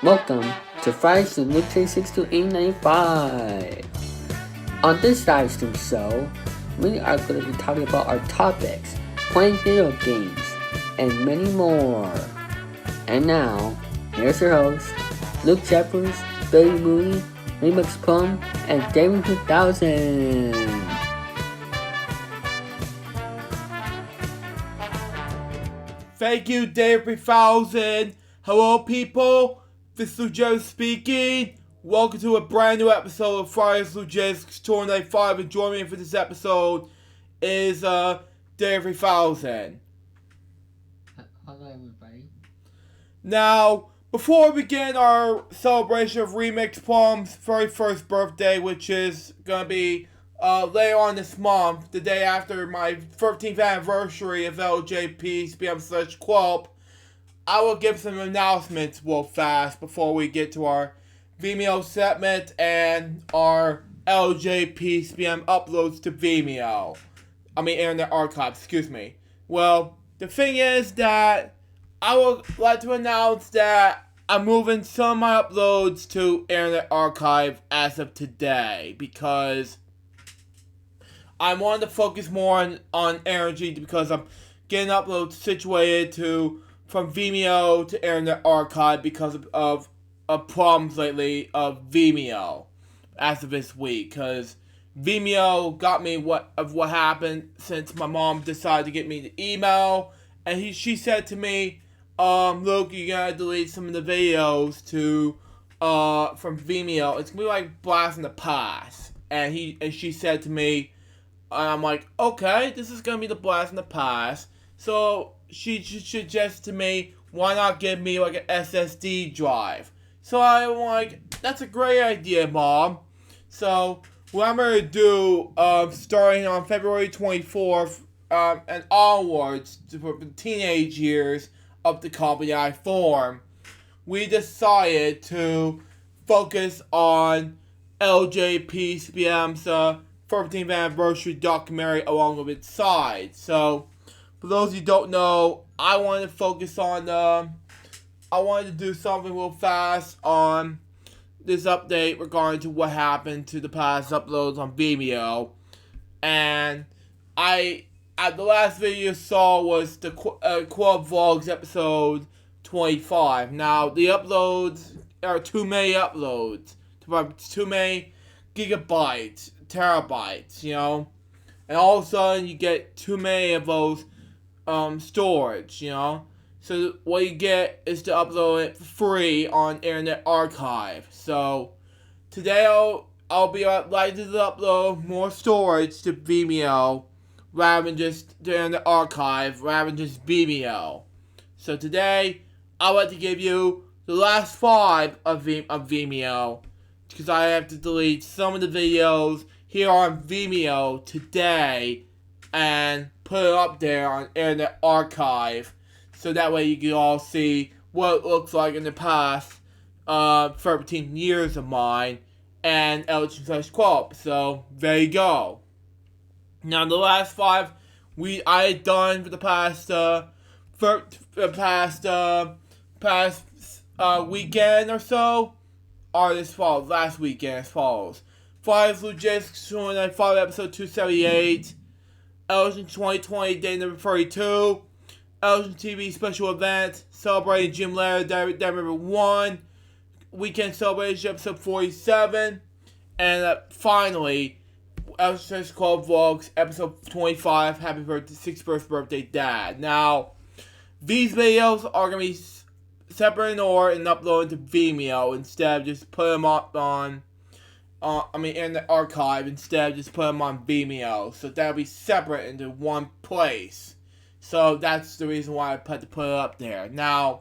Welcome to Fridays with LukeJ62895. On this live stream show, we are going to be talking about our topics, playing video games, and many more. And now, here's your host, Luke Jeffers, Billy Mooney, Remix Plum, and Damon 2000. Thank you, Dave 3000. Hello, people. This is LukeJ speaking. Welcome to a brand new episode of Fridays LukeJ62895. And joining me for this episode is Dave 3000. Hello, everybody. Now, before we begin our celebration of Remix Plum's very first birthday, which is gonna be later on this month, the day after my 13th anniversary of LJP/Quilp, I will give some announcements real fast before we get to our Vimeo segment and our LJP/SPM uploads to Vimeo. Internet Archive, excuse me. Well, the thing is that I would like to announce that I'm moving some of my uploads to Internet Archive as of today because I wanted to focus more on energy because I'm getting uploads situated from Vimeo to Internet Archive because of problems lately of Vimeo as of this week. Because Vimeo got me what happened since my mom decided to get me the email, and she said to me, "Look, you gotta delete some of the videos from Vimeo. It's gonna be like blast in the past." And she said to me, and I'm like, okay, this is gonna be the blast in the past. So she suggested to me, why not give me like an SSD drive? So I'm like, that's a great idea, Mom. So what I'm gonna do, starting on February 24th and onwards, for the teenage years of the company I formed, we decided to focus on LJP/SPM's 13th anniversary documentary along with its side. So, for those who don't know, I wanted to do something real fast on this update regarding to what happened to the past uploads on Vimeo. And the last video you saw was the Quad Vlogs episode 25. Now, the uploads are too many uploads. Too many gigabytes, terabytes, and all of a sudden you get too many of those storage, So what you get is to upload it for free on Internet Archive. So today I'll be likely to upload more storage to Vimeo rather than just the Internet Archive, rather than just Vimeo. So today I'd like to give you the last 5 of Vimeo, because I have to delete some of the videos here on Vimeo today and put it up there on Internet Archive, so that way you can all see what it looks like in the past 13 years of mine and LJ/Quilp. So there you go. Now the last 5 I had done for the past weekend or so are as follows. Last weekend as follows: Fridays LukeJ62895 episode 278, Elgin 2020 day number 32, Elgin TV special event celebrating Jim Laird day number 1, weekend celebration episode 47, and finally LJ/Quilp Vlogs episode 25, happy birthday, 61st birthday dad. Now these videos are going to be separate in order and uploaded to Vimeo instead of just put them up in the archive instead of just put them on Vimeo. So that'll be separate into one place. So that's the reason why I had to put it up there. Now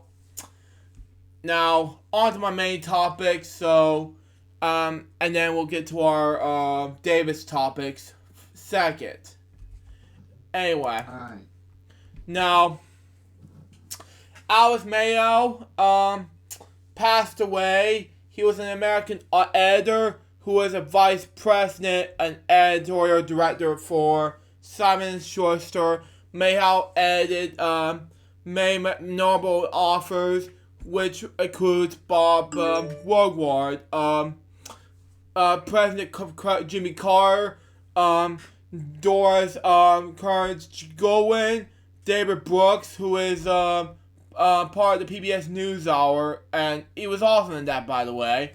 on to my main topics. So and then we'll get to our Davis topics second. Anyway. Alright. Now, Alice Mayo passed away. He was an American editor who was a vice president and editorial director for Simon & Schuster. Mayhow edited many notable authors which includes Bob Woodward, President Jimmy Carter, Doris Kearns Goodwin, David Brooks, who is part of the PBS NewsHour, and he was awesome in that, by the way,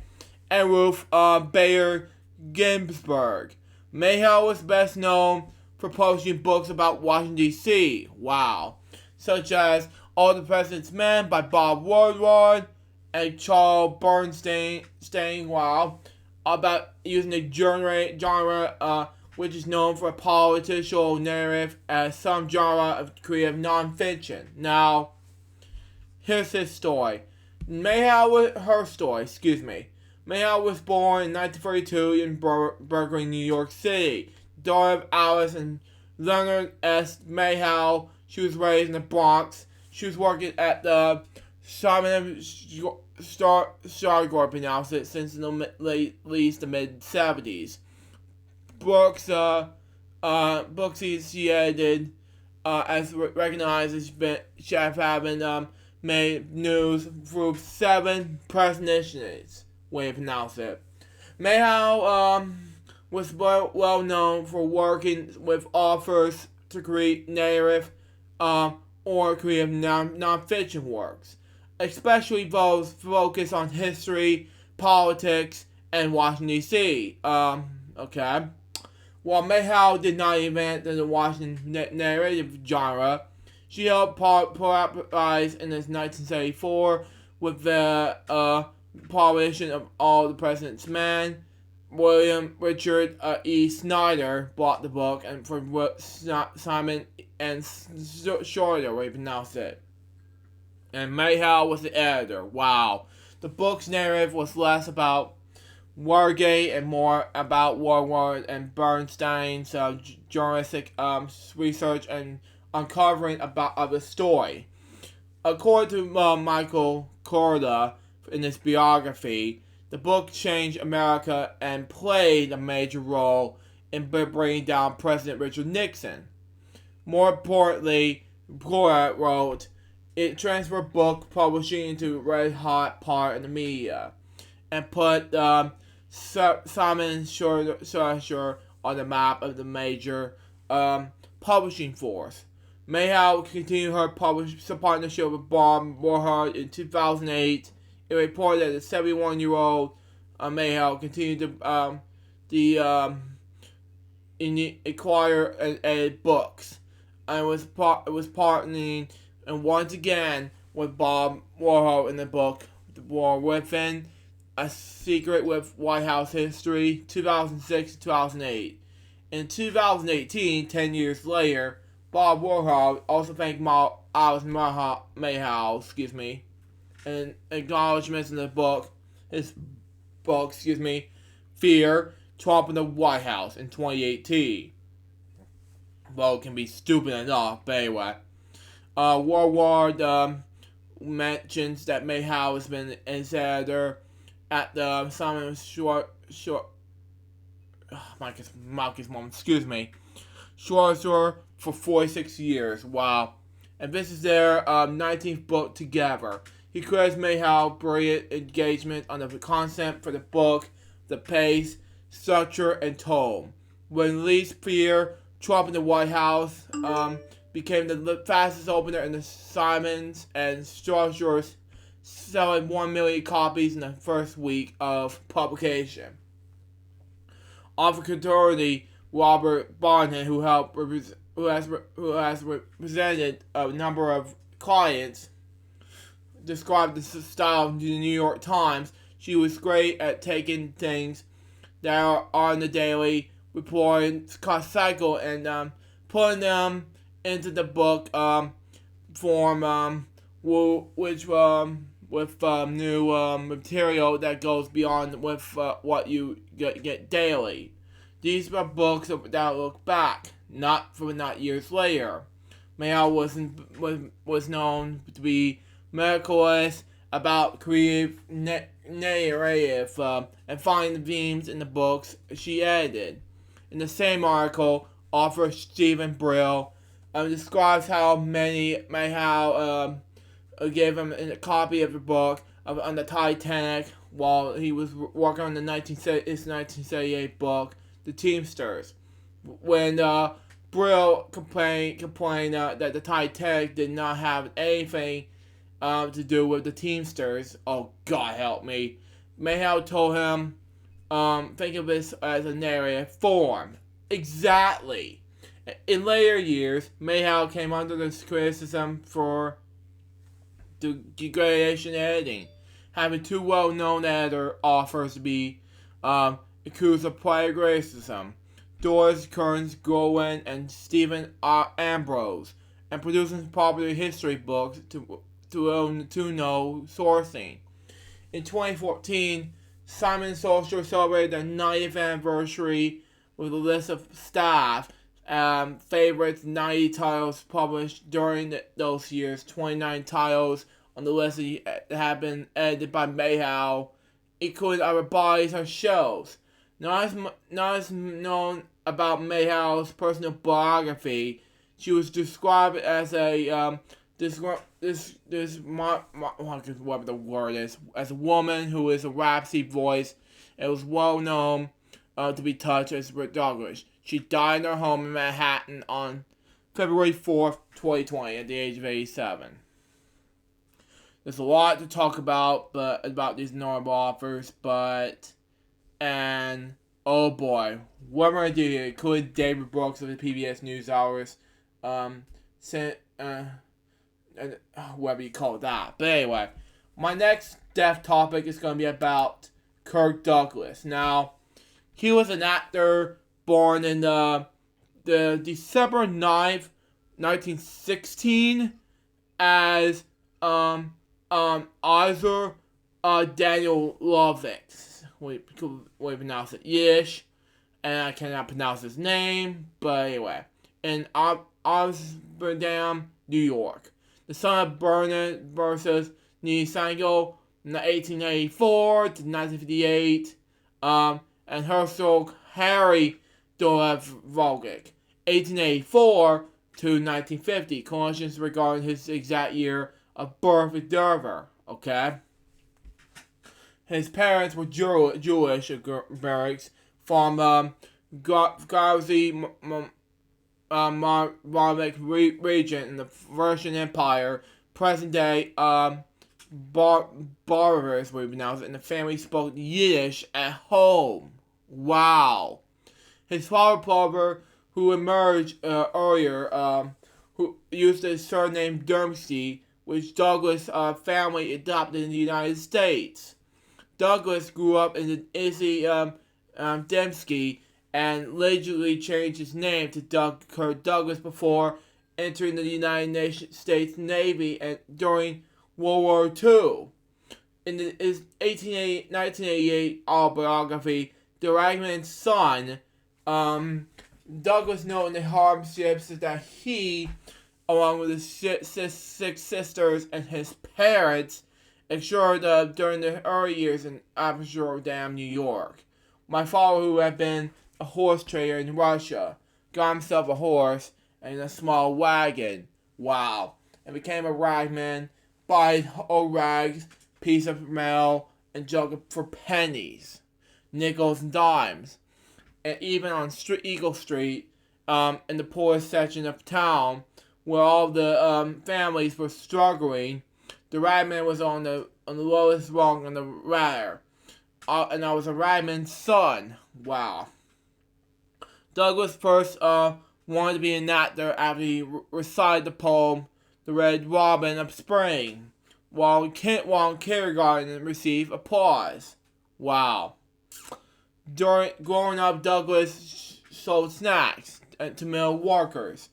and Ruth Bader Ginsburg. Mayhew was best known for publishing books about Washington, D.C., wow, such as All the President's Men by Bob Woodward and Charles Bernstein, wow, about using the genre which is known for a political narrative as some genre of creative nonfiction. Now, here's his story. Mayhew was born in 1932 in Berkeley, New York City. Daughter of Alice and Leonard S. Mayhew. She was raised in the Bronx. She was working at the Simon Stargard pronounced it since at least the mid-70s. Books she edited as recognized as having made news through 7 presidencies, way to pronounce it. Mayhew was well known for working with authors to create narrative or creative non-fiction works, especially those focused on history, politics, and Washington, D.C. Okay. While Mayhew did not invent the Washington narrative genre, she helped popularize in 1974 with the publication of All the President's Men. William Richard E. Snyder bought the book, and for Simon and Shorter, way to pronounce it. And Mayhew was the editor. Wow. The book's narrative was less about Watergate and more about Woodward and Bernstein's journalistic research and uncovering of the story. According to Michael Korda in his biography, the book changed America and played a major role in bringing down President Richard Nixon. More importantly, Korda wrote, it transferred book publishing into a red-hot part in the media and put Simon Schuster on the map of the major publishing force. Mayhew continued her partnership with Bob Woodward in 2008. It reported that the 71-year-old Mayhew continued to acquire and edit books, and was partnering and once again with Bob Woodward in the book The War Within, A Secret with White House History, 2006 to 2008. In 2018, 10 years later, Bob Woodward also thanked Alice Mayhew, in acknowledgments in his book, Fear, Trump in the White House in 2018. Well, it can be stupid enough, but anyway. Woodward mentions that Mayhew has been an editor at the Simon Schwarzer for 46 years. Wow. And this is their 19th book together. He credits Mayhew brilliant engagement on the concept for the book, the pace, structure, and tone. When released, Fear, Trump in the White House became the fastest opener in the Simons and Schwarzer's, selling 1 million copies in the first week of publication. Author contemporary Robert Bonnet, who has represented a number of clients, described the style of the New York Times. She was great at taking things that are on the daily reporting cycle and putting them into the book form, with new material that goes beyond with what you get daily. These are books that look back, not years later. Mayhew was known to be meticulous about creative narrative and finding the themes in the books she edited. In the same article, author Stephen Brill describes how many Mayhew gave him a copy of the book on the Titanic while he was working on his 1978 book, The Teamsters. When Brill complained that the Titanic did not have anything to do with the Teamsters. Oh, God help me. Mayhew told him, think of this as a narrative form. Exactly. In later years, Mayhew came under this criticism for degradation editing, having two well-known editor authors be accused of plagiarism, Doris Kearns Gowen and Stephen Ambrose, and producing popular history books to no sourcing. In 2014, Simon Schuster celebrated their 90th anniversary with a list of staff favorites, 90 titles published during those years. 29 titles on the list that have been edited by Mayhew, including other bodies or shows. Not as known about Mayhew's personal biography, she was described as a whatever the word is, as a woman who is a raspy voice and was well known to be touched as Douglas. She died in her home in Manhattan on February 4th, 2020, at the age of 87. There's a lot to talk about these notable authors, and oh boy, what am I going to do here? Including David Brooks of the PBS NewsHours, whatever you call that. But anyway, my next death topic is going to be about Kirk Douglas. Now, he was an actor born in the December 9th, 1916, as Isaac Daniel Lovix. We pronounce it Yish, and I cannot pronounce his name, but anyway, in Amsterdam, New York. The son of Bernard versus Nisango, 1884 to 1958, and Herschel Harry Dolev Volgic, 1884 to 1950. Questions regarding his exact year of birth is Derver, okay? His parents were Jewish barracks from Gauzy Marvick region in the Russian Empire, present day Barbars, we pronounce it, and the family spoke Yiddish at home. Wow. His father, Plover, who emerged earlier, who used the surname Dermsky, which Douglas' family adopted in the United States. Douglas grew up in the Izzy Dembski and allegedly changed his name to Kirk Douglas before entering the United States Navy and during World War II. In his 1988 autobiography, The Ragman's Son, Douglas noted the hardships that he, along with his six sisters and his parents, endured during the early years in Amsterdam, New York. My father, who had been a horse trader in Russia, got himself a horse and a small wagon. Wow. And became a ragman, buying old rags, piece of mail, and jug for pennies, nickels and dimes. And even on Eagle Street, in the poorest section of town, where all the families were struggling, the ragman was on the lowest rung on the ladder. And I was a ragman's son. Wow. Douglas first wanted to be an actor after he recited the poem The Red Robin of Spring, while in kindergarten and received applause. Wow. Growing up, Douglas sold snacks to mill workers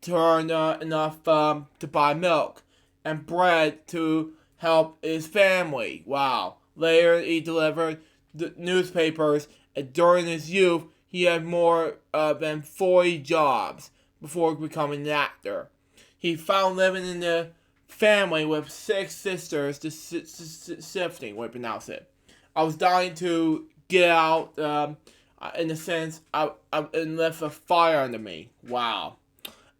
to earn enough to buy milk and bread to help his family. Wow. Later, he delivered the newspapers, and during his youth, he had more than 40 jobs before becoming an actor. He found living in the family with 6 sisters to sifting, we pronounce it. I was dying to get out, in a sense, and left a fire under me. Wow.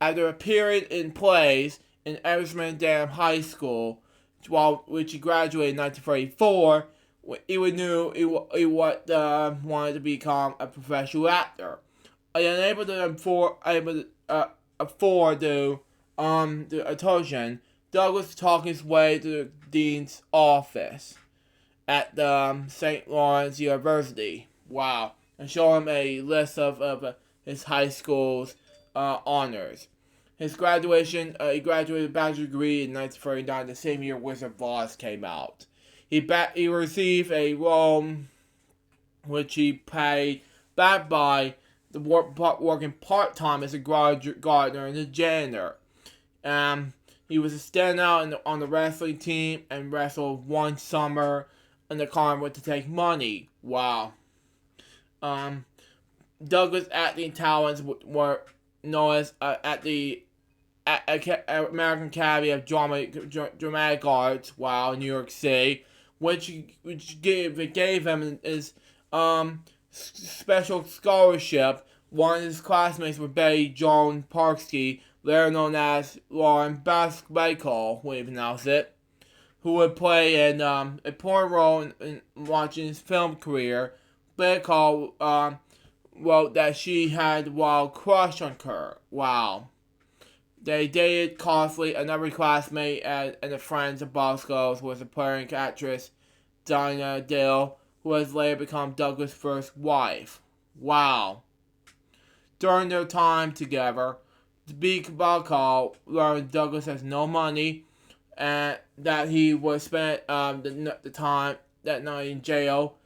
After a period in plays in Amsterdam High School, which he graduated in 1934. He knew he wanted to become a professional actor. Unable to afford the tuition, Douglas talked his way to the dean's office at the St. Lawrence University. Wow. And show him a list of his high school's honors. His graduation, he graduated a bachelor's degree in 1939, the same year Wizard of Oz came out. He received a role which he paid back by working part-time as a gardener and a janitor. He was a standout on the wrestling team and wrestled one summer in the carnival to take money. Wow. Douglas' acting talents were known as at the American Academy of Dramatic Arts, wow, in New York City, which gave him his special scholarship. One of his classmates was Betty Joan Parksky, later known as Lauren Bacall, when you pronounce it, who would play in a important role in launching his film career. Bacall wrote that she had a wild crush on her. Wow. They dated costly. Another classmate and a friend of Bosco's was a playing actress, Dinah Dale, who has later become Douglas' first wife. Wow. During their time together, Bacall learned Douglas has no money and that he would spend the time that night in jail.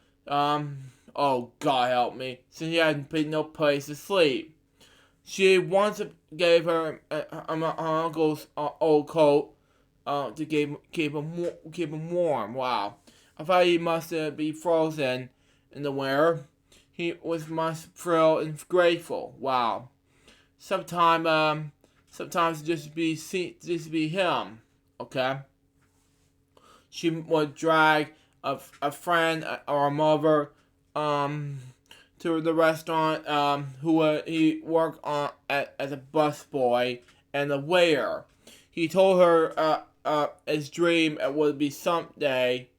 Oh, God help me, since he had no place to sleep. She once gave her uncle's old coat to keep him warm. Wow. I thought he must be frozen in the winter. He was much thrilled and grateful. Wow. Sometimes just be him. Okay. She would drag a friend or a mother to the restaurant he worked on as a busboy and a waiter. He told her his dream would be someday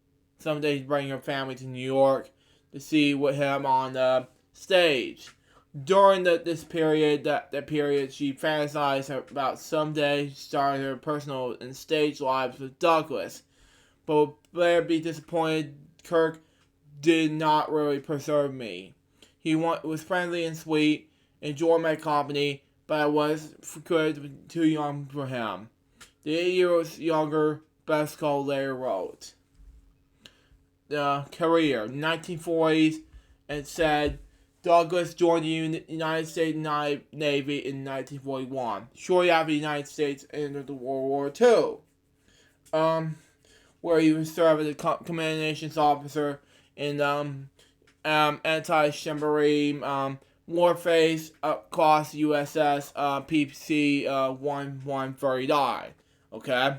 bring her family to New York to see with him on the stage. During this period, she fantasized about someday starting her personal and stage lives with Douglas. But Blair be disappointed, Kirk did not really preserve me. He was friendly and sweet, enjoyed my company, but I was too young for him. The 8 years younger Bosco later wrote. The career, 1940s, and said Douglas joined the United States Navy in 1941. Shortly after the United States entered the World War II, where he was served as a communications officer in anti-submarine warfare across the USS PC 1139. Okay,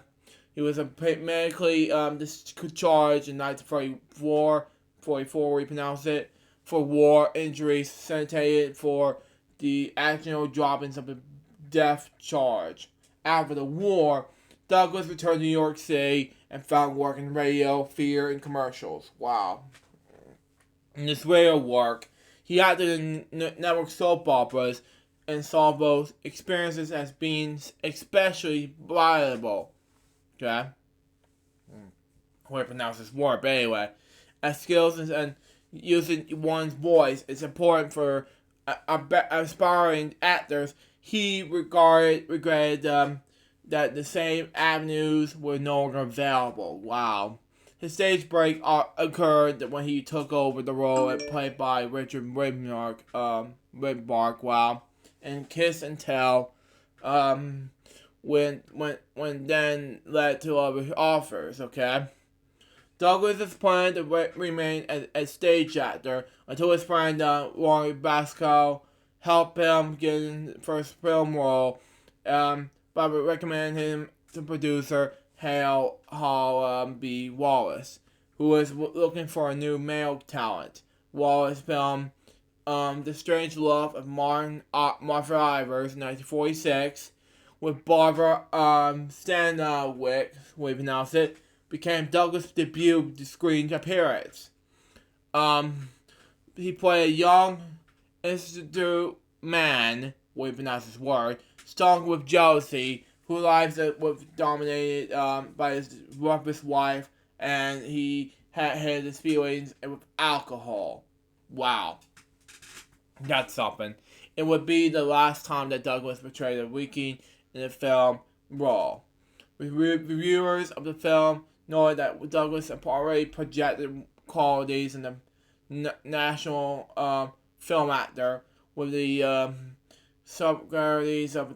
he was medically discharged in 1944, we pronounce it, for war injuries, sentenced for the accidental droppings of a death charge. After the war, Douglas returned to New York City and found work in radio, theater, and commercials. Wow. In this radio work, he acted in network soap operas and saw both experiences as being especially valuable. Okay? I can't pronounce this word, but anyway. As skills and using one's voice is important for aspiring actors. He regretted that the same avenues were no longer available. Wow. His stage break occurred when he took over the role played by Richard Widmark, wow, and Kiss and Tell, when then led to other offers, okay? Douglas is planning to remain a stage actor until his friend Lauren Bacall helped him get his first film role, by recommending him to producer Hal B. Wallace, who was looking for a new male talent. Wallace filmed The Strange Love of Martha Ivers, 1946, with Barbara Stanwyck, we pronounce it, became Douglas' debut screen appearance. He played a young institute man, we pronounce this word, stung with jealousy, whose life was dominated by his ruthless wife, and he had his feelings with alcohol. Wow. That's something. It would be the last time that Douglas portrayed a Viking in the film role. Reviewers of the film know that Douglas already projected qualities in the national film actor, with the similarities of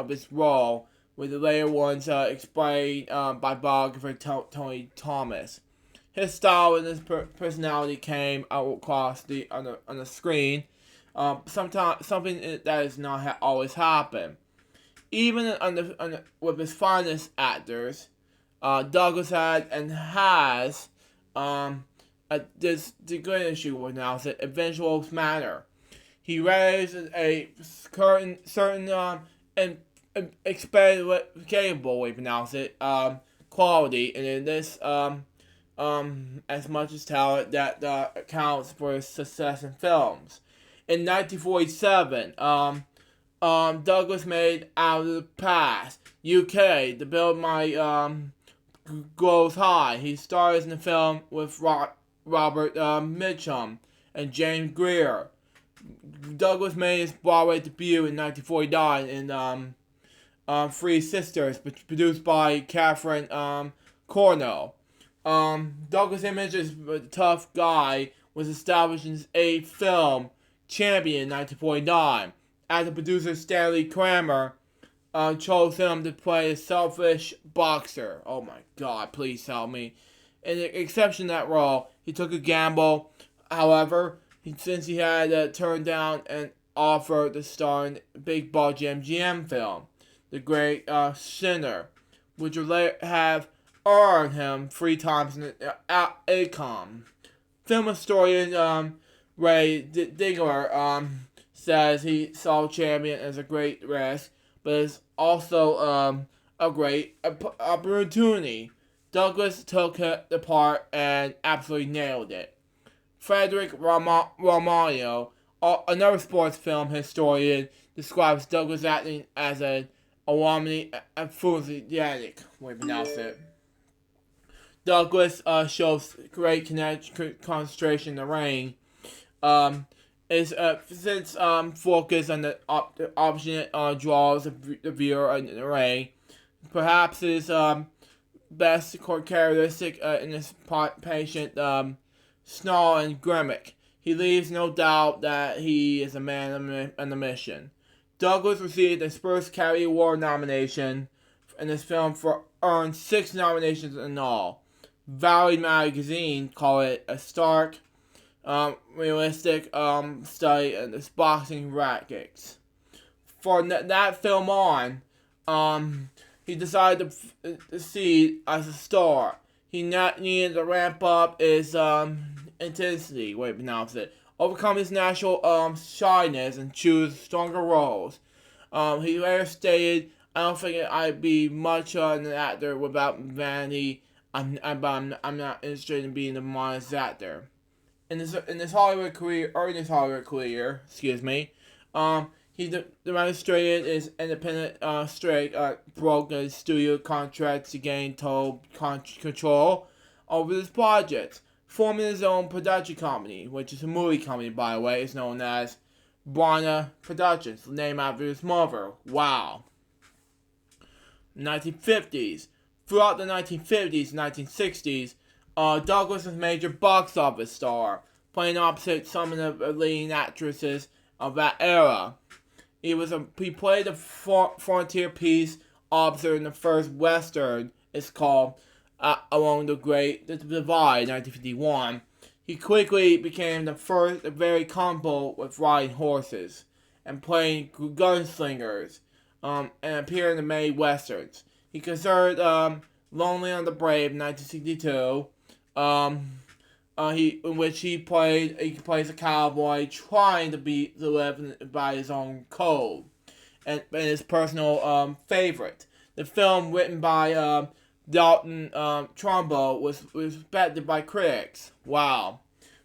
his role, with the later ones explained by biographer Tony Thomas. His style and his personality came out across on the screen. Sometimes something that does not always happen. Even with his finest actors, Douglas had and has this the great issue with now is that eventual manner. He raises a certain and expectable, we pronounce it, quality, and in this as much as talent that accounts for his success in films. In 1947, Douglas made Out of the Past, UK, The Build My Goes High. He stars in the film with Robert Mitchum and James Greer. Douglas made his Broadway debut in 1949 in Three Sisters, produced by Catherine Cornell. Douglas' image as a tough guy was established in his 8th film, Champion, in 1949. After producer Stanley Kramer chose him to play a selfish boxer. Oh my God, please help me. In the exception to that role, he took a gamble. However, since he had turned down an offer to star in big budget MGM film, The Great Sinner, which would later have earned him 3 times in income. Film historian Ray Diggler says he saw Champion as a great risk, but it's also a great opportunity. Douglas took the part and absolutely nailed it. Frederick Romano, another sports film historian, describes Douglas acting as an alarmingly enthusiastic, we pronounce it. Douglas shows great concentration in the ring. Since focus on the opposite draws the viewer in the ring, perhaps his best characteristic in this patient snarl and gimmick. He leaves no doubt that he is a man on a mission. Douglas received his first Academy Award nomination in this film for earned 6 nominations in all. Valley magazine called it a stark, realistic study of this boxing rackets. For that film on, he decided to proceed as a star. He needed to ramp up his intensity, way to pronounce it, overcome his natural shyness, and choose stronger roles. He later stated, "I don't think I'd be much an actor without vanity. I'm not interested in being a modest actor." In his Hollywood career, he demonstrated his independent streak, broke his studio contracts to gain total control over his projects, forming his own production company, which is a movie company, by the way. It's known as Brana Productions, named after his mother. Wow. 1950s. Throughout the 1950s and 1960s, Douglas was a major box office star, playing opposite some of the leading actresses of that era. He played a frontier peace officer in the first Western, it's called, Along the Great Divide, 1951. He quickly became the first very comfortable with riding horses and playing gunslingers, and appeared in the many westerns. He considered Lonely on the Brave, 1962, in which he plays a cowboy trying to live by his own code, and his personal favorite, The film, written by Dalton Trumbo, was respected by critics. Wow.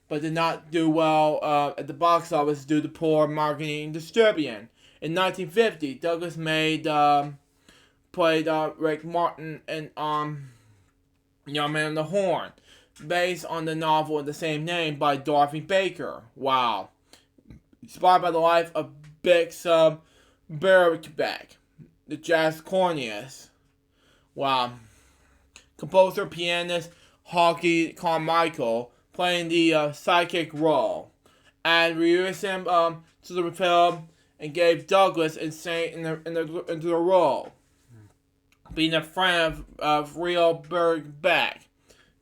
But did not do well at the box office due to poor marketing and distribution. In 1950, Douglas played Rick Martin in Young Man on the Horn, based on the novel of the same name by Dorothy Baker. Wow. Inspired by the life of Bix Beiderbecke, the jazz cornetist. Wow. Composer, pianist, Hockey Carmichael, playing the sidekick role, and released him to the film and gave Douglas insight into the role, being a friend of Real Bergbeck.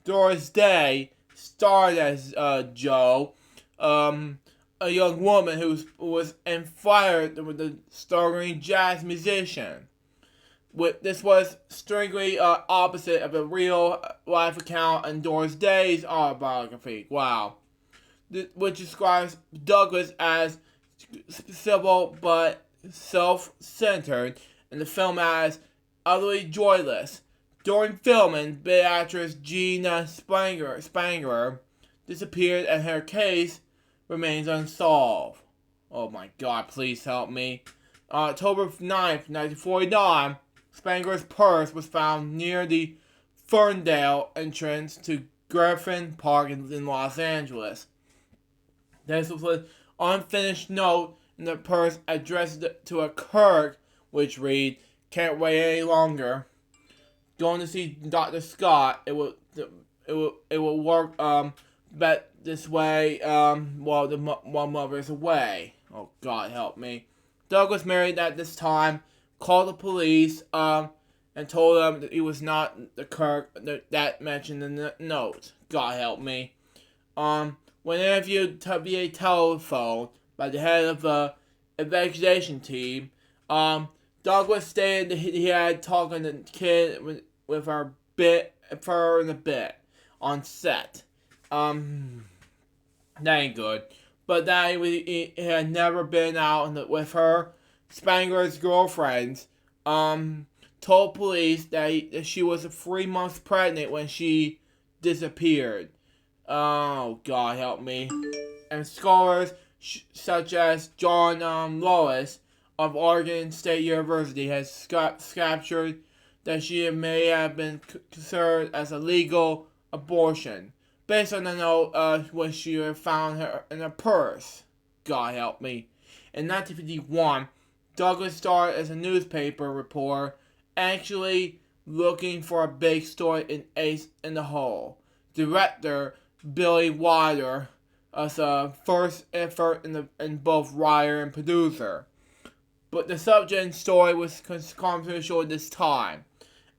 Doris Day starred as Jo, a young woman who was inspired with the struggling jazz musician. This was strictly opposite of a real life account in Doris Day's autobiography. Wow. Which describes Douglas as civil but self-centered, and the film as utterly joyless. During filming, bit actress Gina Spangler disappeared, and her case remains unsolved. Oh my God, please help me. On October 9th, 1949, Spangler's purse was found near the Ferndale entrance to Griffin Park in Los Angeles. This was an unfinished note in the purse addressed to a Kirk, which read, "Can't wait any longer. Going to see Dr. Scott. It will work bet this way while mother is away." Oh God, help me. Douglas, married at this time, called the police and told them that he was not the Kirk that mentioned in the note. God help me. When interviewed via telephone by the head of the investigation team, Douglas stated that he had talked to the kid with her in a bit on set. That ain't good. But that he had never been out with her. Spangler's girlfriend told police that she was 3 months pregnant when she disappeared. Oh, God help me. And scholars such as John Lewis of Oregon State University has captured that she may have been considered as a legal abortion, based on the note when she found her in a purse. God help me. In 1951, Douglas started as a newspaper reporter, actually looking for a big story in Ace in the Hole. Director Billy Wilder as a first effort in both writer and producer. But the subject and story was controversial at this time,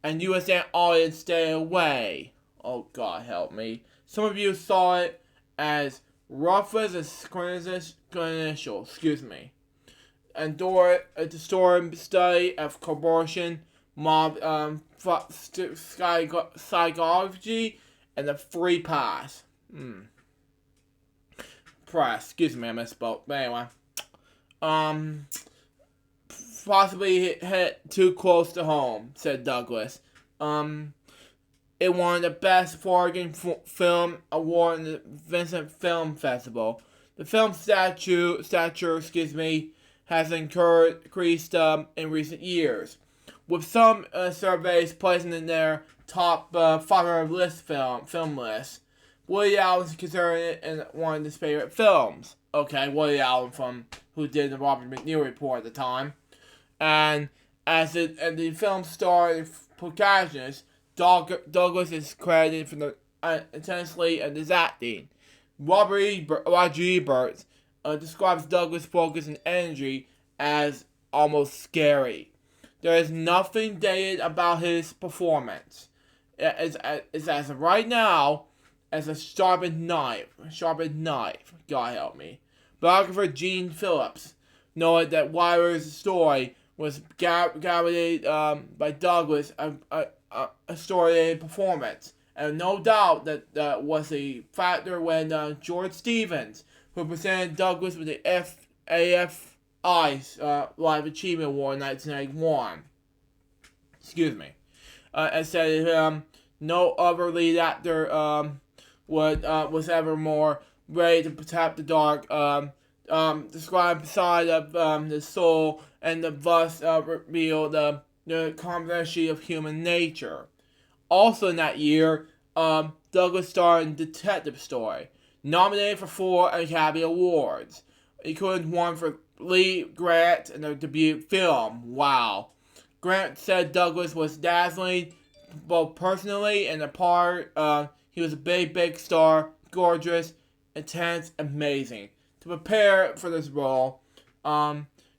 and U.S. audience stayed away. Oh God help me. Some of you saw it as rough as a credential, and during a historic study of coercion, mob psychology, and the free pass. Press, I misspoke. But anyway, possibly hit too close to home, said Douglas. It won the Best Foreign Film Award in the Vincent Film Festival. The film stature, has increased in recent years, with some surveys placing in their top 500 film lists. Woody Allen is considered it in one of his favorite films. Okay, Woody Allen who did the Robert McNeil Report at the time. And as the film star and protagonist, Douglas is credited for the intensely and his acting. Roger Ebert describes Douglas' focus and energy as almost scary. There is nothing dated about his performance. It's as of right now as a sharpened knife. God help me. Biographer Gene Phillips noted that Wilder's story was guided by Douglas a story performance, and no doubt that was a factor when George Stevens, who presented Douglas with the AFI's Life Achievement Award in 1991, Excuse me. And said no other lead actor was ever more ready to tap the dark, describe side of the soul, and thus reveal the complexity of human nature. Also in that year, Douglas starred in Detective Story, nominated for 4 Academy Awards, including one for Lee Grant in their debut film. Wow. Grant said Douglas was dazzling, both personally and apart. He was a big star, gorgeous, intense, amazing. To prepare for this role,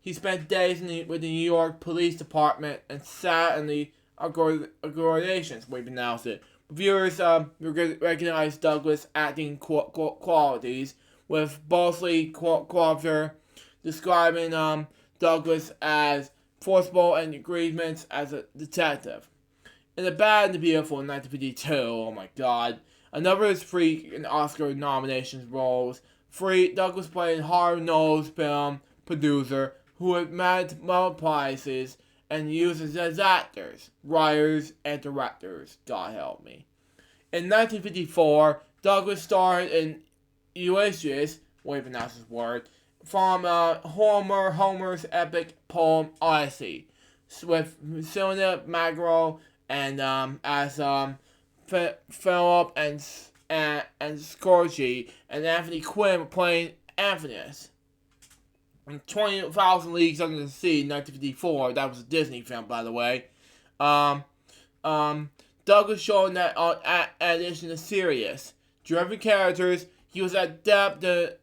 he spent days with the New York Police Department and sat in the accommodations, we pronounce it. Viewers recognized Douglas' acting qualities, with Bosley Qualter describing Douglas as forcible and agreements as a detective. In The Bad and the Beautiful in 1952, oh my god, another of his freak and Oscar nominations roles. Douglas played a hard-nosed film producer who had managed multiple prizes and uses as actors, writers, and directors. God help me. In 1954, Douglas starred in Ulysses, way to pronounce this word, from Homer's epic poem Odyssey, with Selena Magro and as Philip and Scorgi and Anthony Quinn playing Anthony's. In 20,000 Leagues Under the Sea, 1954, that was a Disney film, by the way. Douglas showed that addition to serious, driven characters, he was adept at,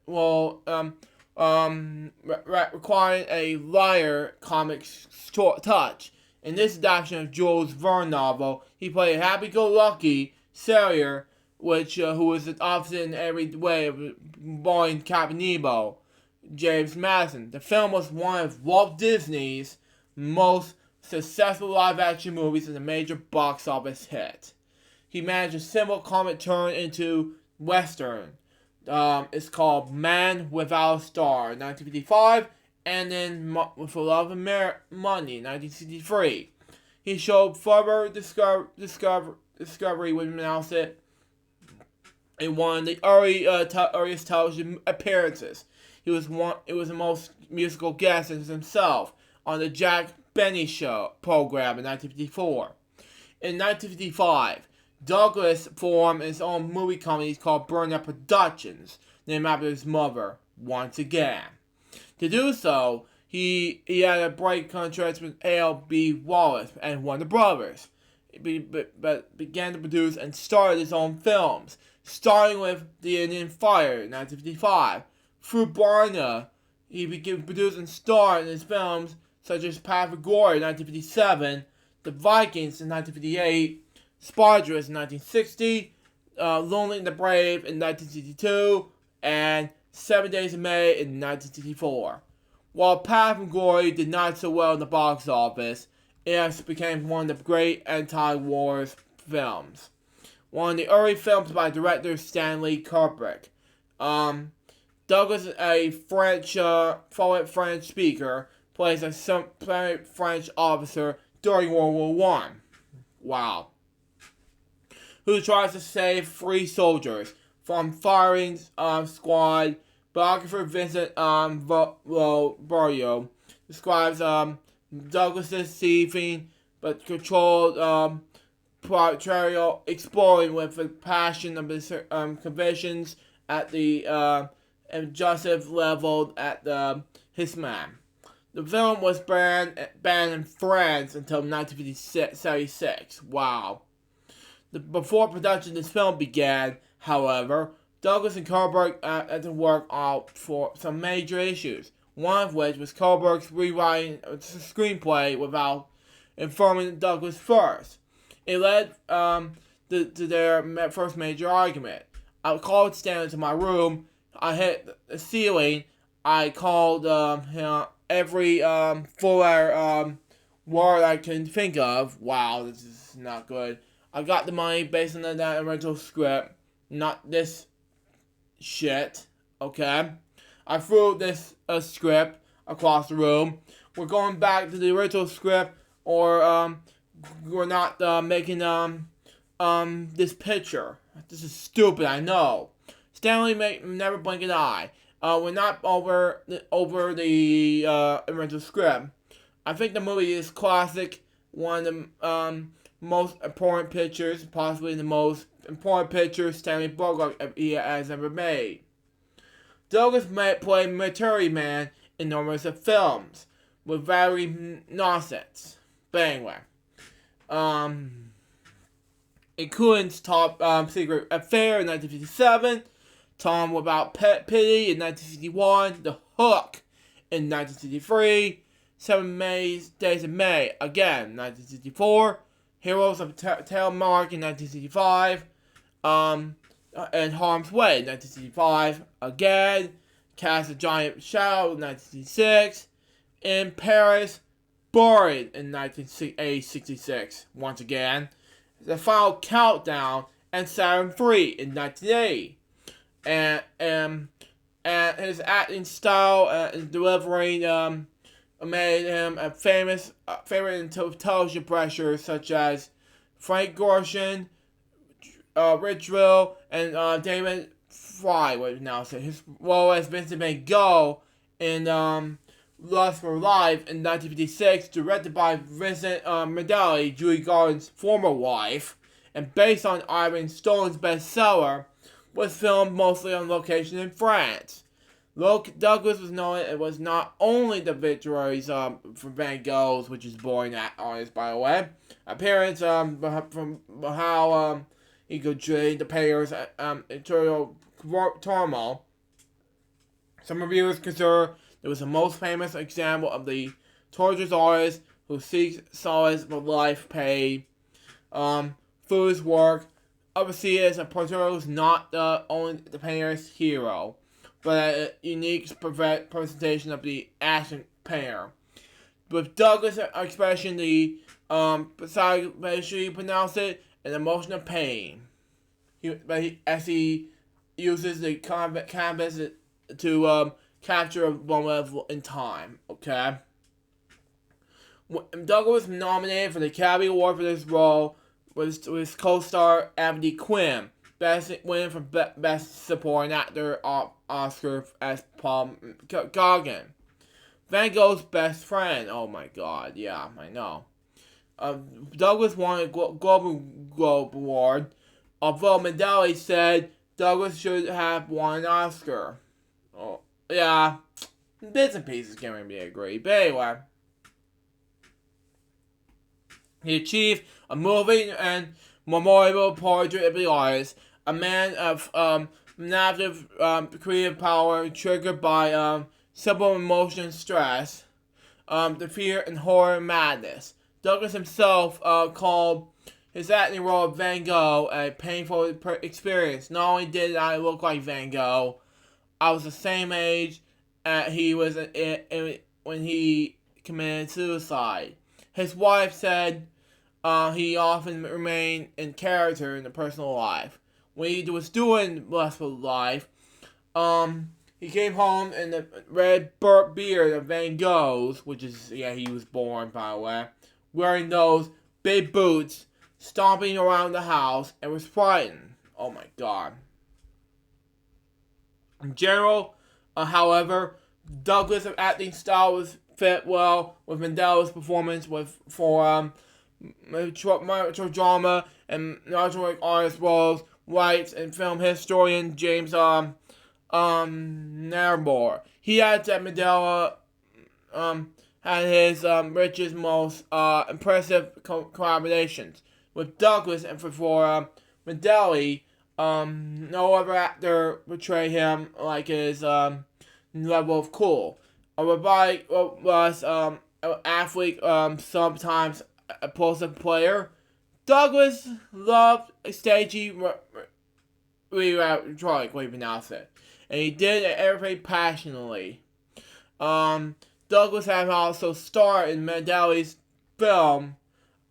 requiring a liar comic touch. In this adaptation of Jules Verne novel, he played a happy-go-lucky sailor, who was the opposite in every way of boy Captain Nemo, James Madison. The film was one of Walt Disney's most successful live-action movies and a major box office hit. He managed a simple comic turn into Western. It's called Man Without a Star, 1955, and then For Love and Money, 1963. He showed further discovery when announced it in one of the earliest television appearances. It was the most musical guest as himself on the Jack Benny Show program in 1954. In 1955, Douglas formed his own movie company called Burnout Productions, named after his mother, once again. To do so, he had a bright contrast with A.L.B. Wallace and Warner Brothers, but began to produce and started his own films, starting with The Indian Fire in 1955. Through Barna, he began producing and starring in his films such as Path of Glory in 1957, The Vikings in 1958, Spartacus in 1960, Lonely and the Brave in 1962, and 7 Days in May in 1964. While Path of Glory did not so well in the box office, it became one of the great anti-wars films. One of the early films by director Stanley Kubrick. Douglas is a fluent French speaker, plays a French officer during World War I. Wow. Who tries to save 3 soldiers from firing squad. Biographer Vincent Barrio describes Douglas's thieving but controlled portrayal, exploring with the passion of his convictions at the injustice leveled at his man. The film was banned in France until 1976. Wow. Before production of this film began, however, Douglas and Kubrick had to work out for some major issues, one of which was Kubrick's rewriting the screenplay without informing Douglas first. It led to their first major argument. I called Stanley to my room. I hit the ceiling. I called every 4-letter word I can think of. Wow, this is not good. I got the money based on that original script, not this shit, okay? I threw this script across the room. We're going back to the original script, or we're not making this picture. This is stupid, I know. Stanley never blink an eye. We're not over the original script. I think the movie is classic, one of the most important pictures, possibly the most important picture Stanley Bogart has ever made. Douglas played Military Man in numerous of films with very nonsense. But anyway, including Top Secret Affair in 1957, Tom Without Pity in 1961, The Hook in 1963, 7 Days of May, again, 1964, Heroes of Telemark in 1965, and Harm's Way in 1965, again, Cast a Giant Shadow in 1966, In Paris, Buried in 1966, once again, The Final Countdown, and Saturn III in 1980. And his acting style and delivering made him a famous favorite in television pressures such as Frank Gorshin, Rich Drill, and David Fry. What is now said his role as Vincent Van Gogh in Lust for Life in 1956, directed by Vincent Mandelli, Julie Garland's former wife, and based on Ivan Stone's bestseller, was filmed mostly on location in France. Douglas was known it was not only the victories from Van Gogh's, which is boring artist by the way, appearance from how he could trade the payers editorial turmoil. Some reviewers consider it was the most famous example of the tortured artist who seeks solace for life paid through his work. Overseas, a portrayal is not only the painter's hero, but a unique presentation of the action painter. With Douglas' expression, the basically pronounced it an emotional pain. As he uses the canvas to capture a moment in time. Okay. Douglas was nominated for the Academy Award for this role with his co-star Anthony Quinn, winning for Best Supporting Actor Oscar as Paul Gauguin. Van Gogh's best friend. Oh my God, yeah, I know. Douglas won a Golden Globe Award, although Mandelli said Douglas should have won an Oscar. Oh, yeah, bits and pieces can't really agree, but anyway. He achieved a moving and memorable portrait of the artist, a man of narrative creative power triggered by simple emotion and stress, the fear and horror and madness. Douglas himself called his acting role of Van Gogh a painful experience. Not only did I look like Van Gogh, I was the same age he was when he committed suicide. His wife said he often remained in character in the personal life. When he was doing Lust for Life, he came home in the red burnt beard of Van Gogh's, which is, yeah, he was born, by the way, wearing those big boots, stomping around the house, and was frightened. Oh my God. In general, however, Douglas' acting style was fit well with Mandel's performance for mature drama and narrative artist roles, writes and film historian James Naremore. He adds that Mandela had his richest, most impressive collaborations with Douglas, and for Mandelli, no other actor portrayed him like his level of cool. A robotic was an athlete, sometimes a impulsive player. Douglas loved stagey rhetoric, what you pronounce it, and he did everything passionately. Douglas had also starred in Mandeli's film,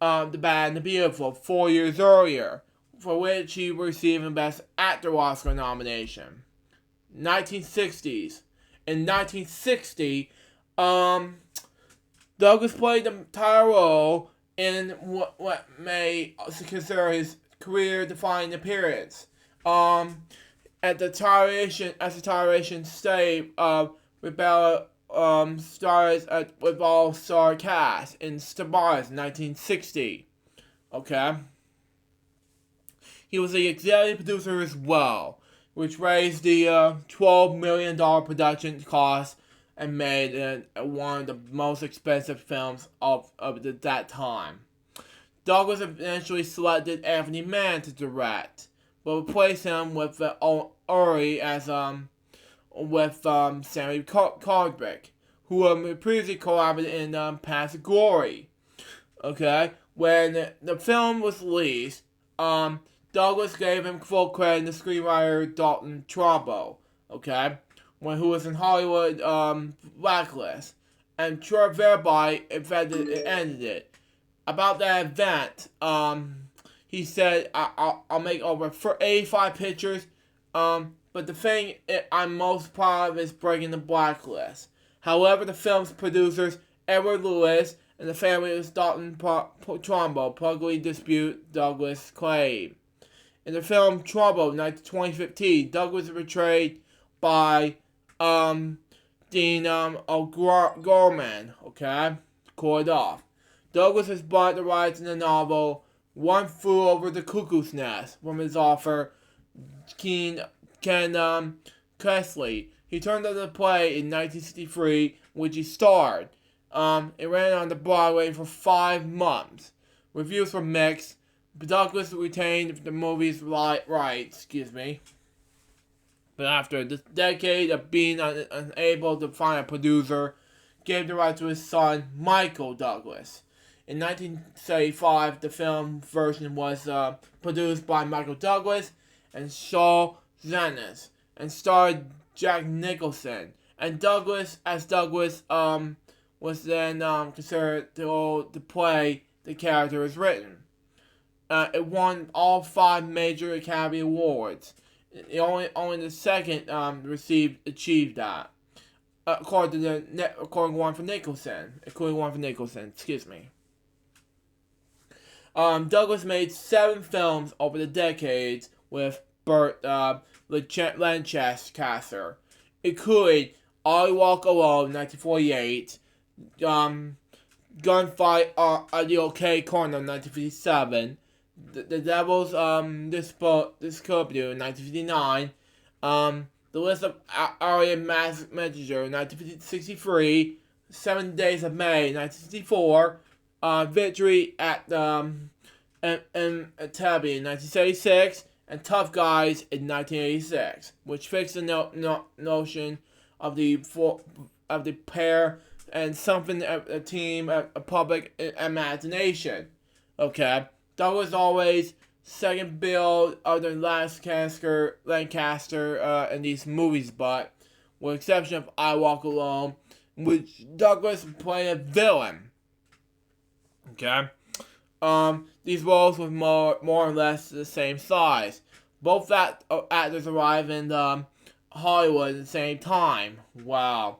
The Bad and the Beautiful, 4 years earlier, for which he received a Best Actor Oscar nomination. 1960s. In 1960, Douglas played the title role in what may consider his career-defining appearance. At the Toleration stage, Rebella stars with all-star cast in Stars in 1960. Okay. He was the executive producer as well, which raised the $12 million production cost and made it one of the most expensive films of that time. Douglas eventually selected Anthony Mann to direct, but replaced him with Uri as Sammy Cardrick, who previously collaborated in Paths of Glory. Okay, when the film was released, Douglas gave him full credit to screenwriter Dalton Trumbo, okay, who was in Hollywood blacklist, and thereby it ended it. About that event, he said, I'll make over 85 pictures, but the thing I'm most proud of is breaking the blacklist. However, the film's producers, Edward Lewis, and the family of Dalton Trumbo publicly dispute Douglas' claim. In the film Trumbo, 2015, Douglas was portrayed by Dean O'Gorman, okay? Called off. Douglas has bought the rights in the novel One Flew Over the Cuckoo's Nest from his author Ken Kessley. He turned on the play in 1963, which he starred. It ran on the Broadway for 5 months. Reviews were mixed. Douglas retained the movie's rights, but after a decade of being unable to find a producer, gave the rights to his son, Michael Douglas. In 1975, the film version was produced by Michael Douglas and Saul Zaentz, and starred Jack Nicholson. And Douglas was then considered to play the character as written. It won all 5 major Academy Awards. Only the second achieved that. According to one for Nicholson. Douglas made 7 films over the decades with Burt Lancaster, including I Walk Alone, 1948, Gunfight at the OK Corner, 1957, The Devil's Disciple, 1959, The List of Aryan Messenger, 1963, 7 Days of May, 1964, Victory at Tabby in 1976, and Tough Guys in 1986, which fixed the notion of the pair and something a team, a public imagination. Okay, Douglas always second billed other than Lancaster in these movies, but with the exception of I Walk Alone, which Douglas played a villain. Okay, these roles were more or less the same size. Both actors arrived in Hollywood at the same time. Wow.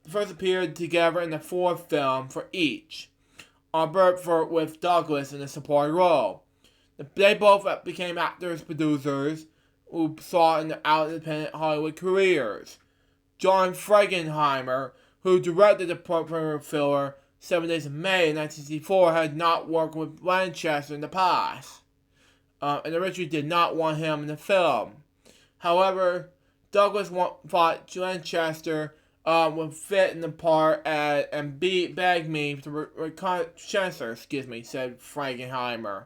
They first appeared together in the 4th film for each. With Douglas in a supporting role. They both became actors-producers who sought out independent Hollywood careers. John Frankenheimer, who directed the premiere filler 7 Days of May in 1964, had not worked with Lancaster in the past, and originally did not want him in the film. However, Douglas thought Lancaster would fit in the part and begged me to Chancellor, said Frankenheimer.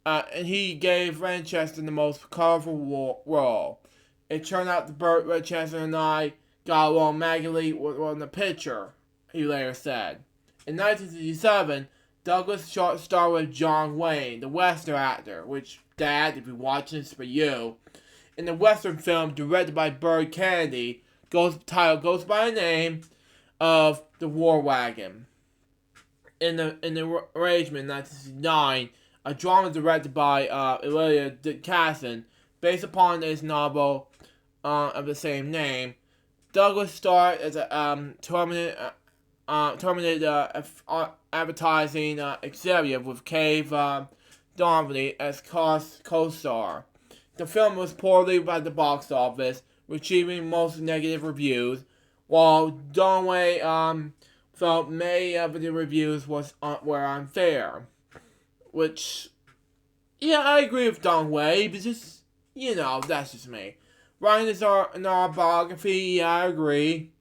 And he gave Lancaster the most colorful role. It turned out that Burt Lancaster and I got along magically on the picture, he later said. In 1967, Douglas starred with John Wayne, the Western actor, which, Dad, if you're watching this for you, in the Western film directed by Burt Kennedy, goes by the name of The War Wagon. In the arrangement in 1969, a drama directed by Elia Casson, based upon his novel of the same name, Douglas starred as a terminated advertising executive with Cave Donnelly as co-star. The film was poorly at the box office, receiving most negative reviews, while Donnelly felt many of the reviews were unfair. Which, yeah, I agree with Donnelly, but just, that's just me. Writing this an autobiography, yeah, I agree.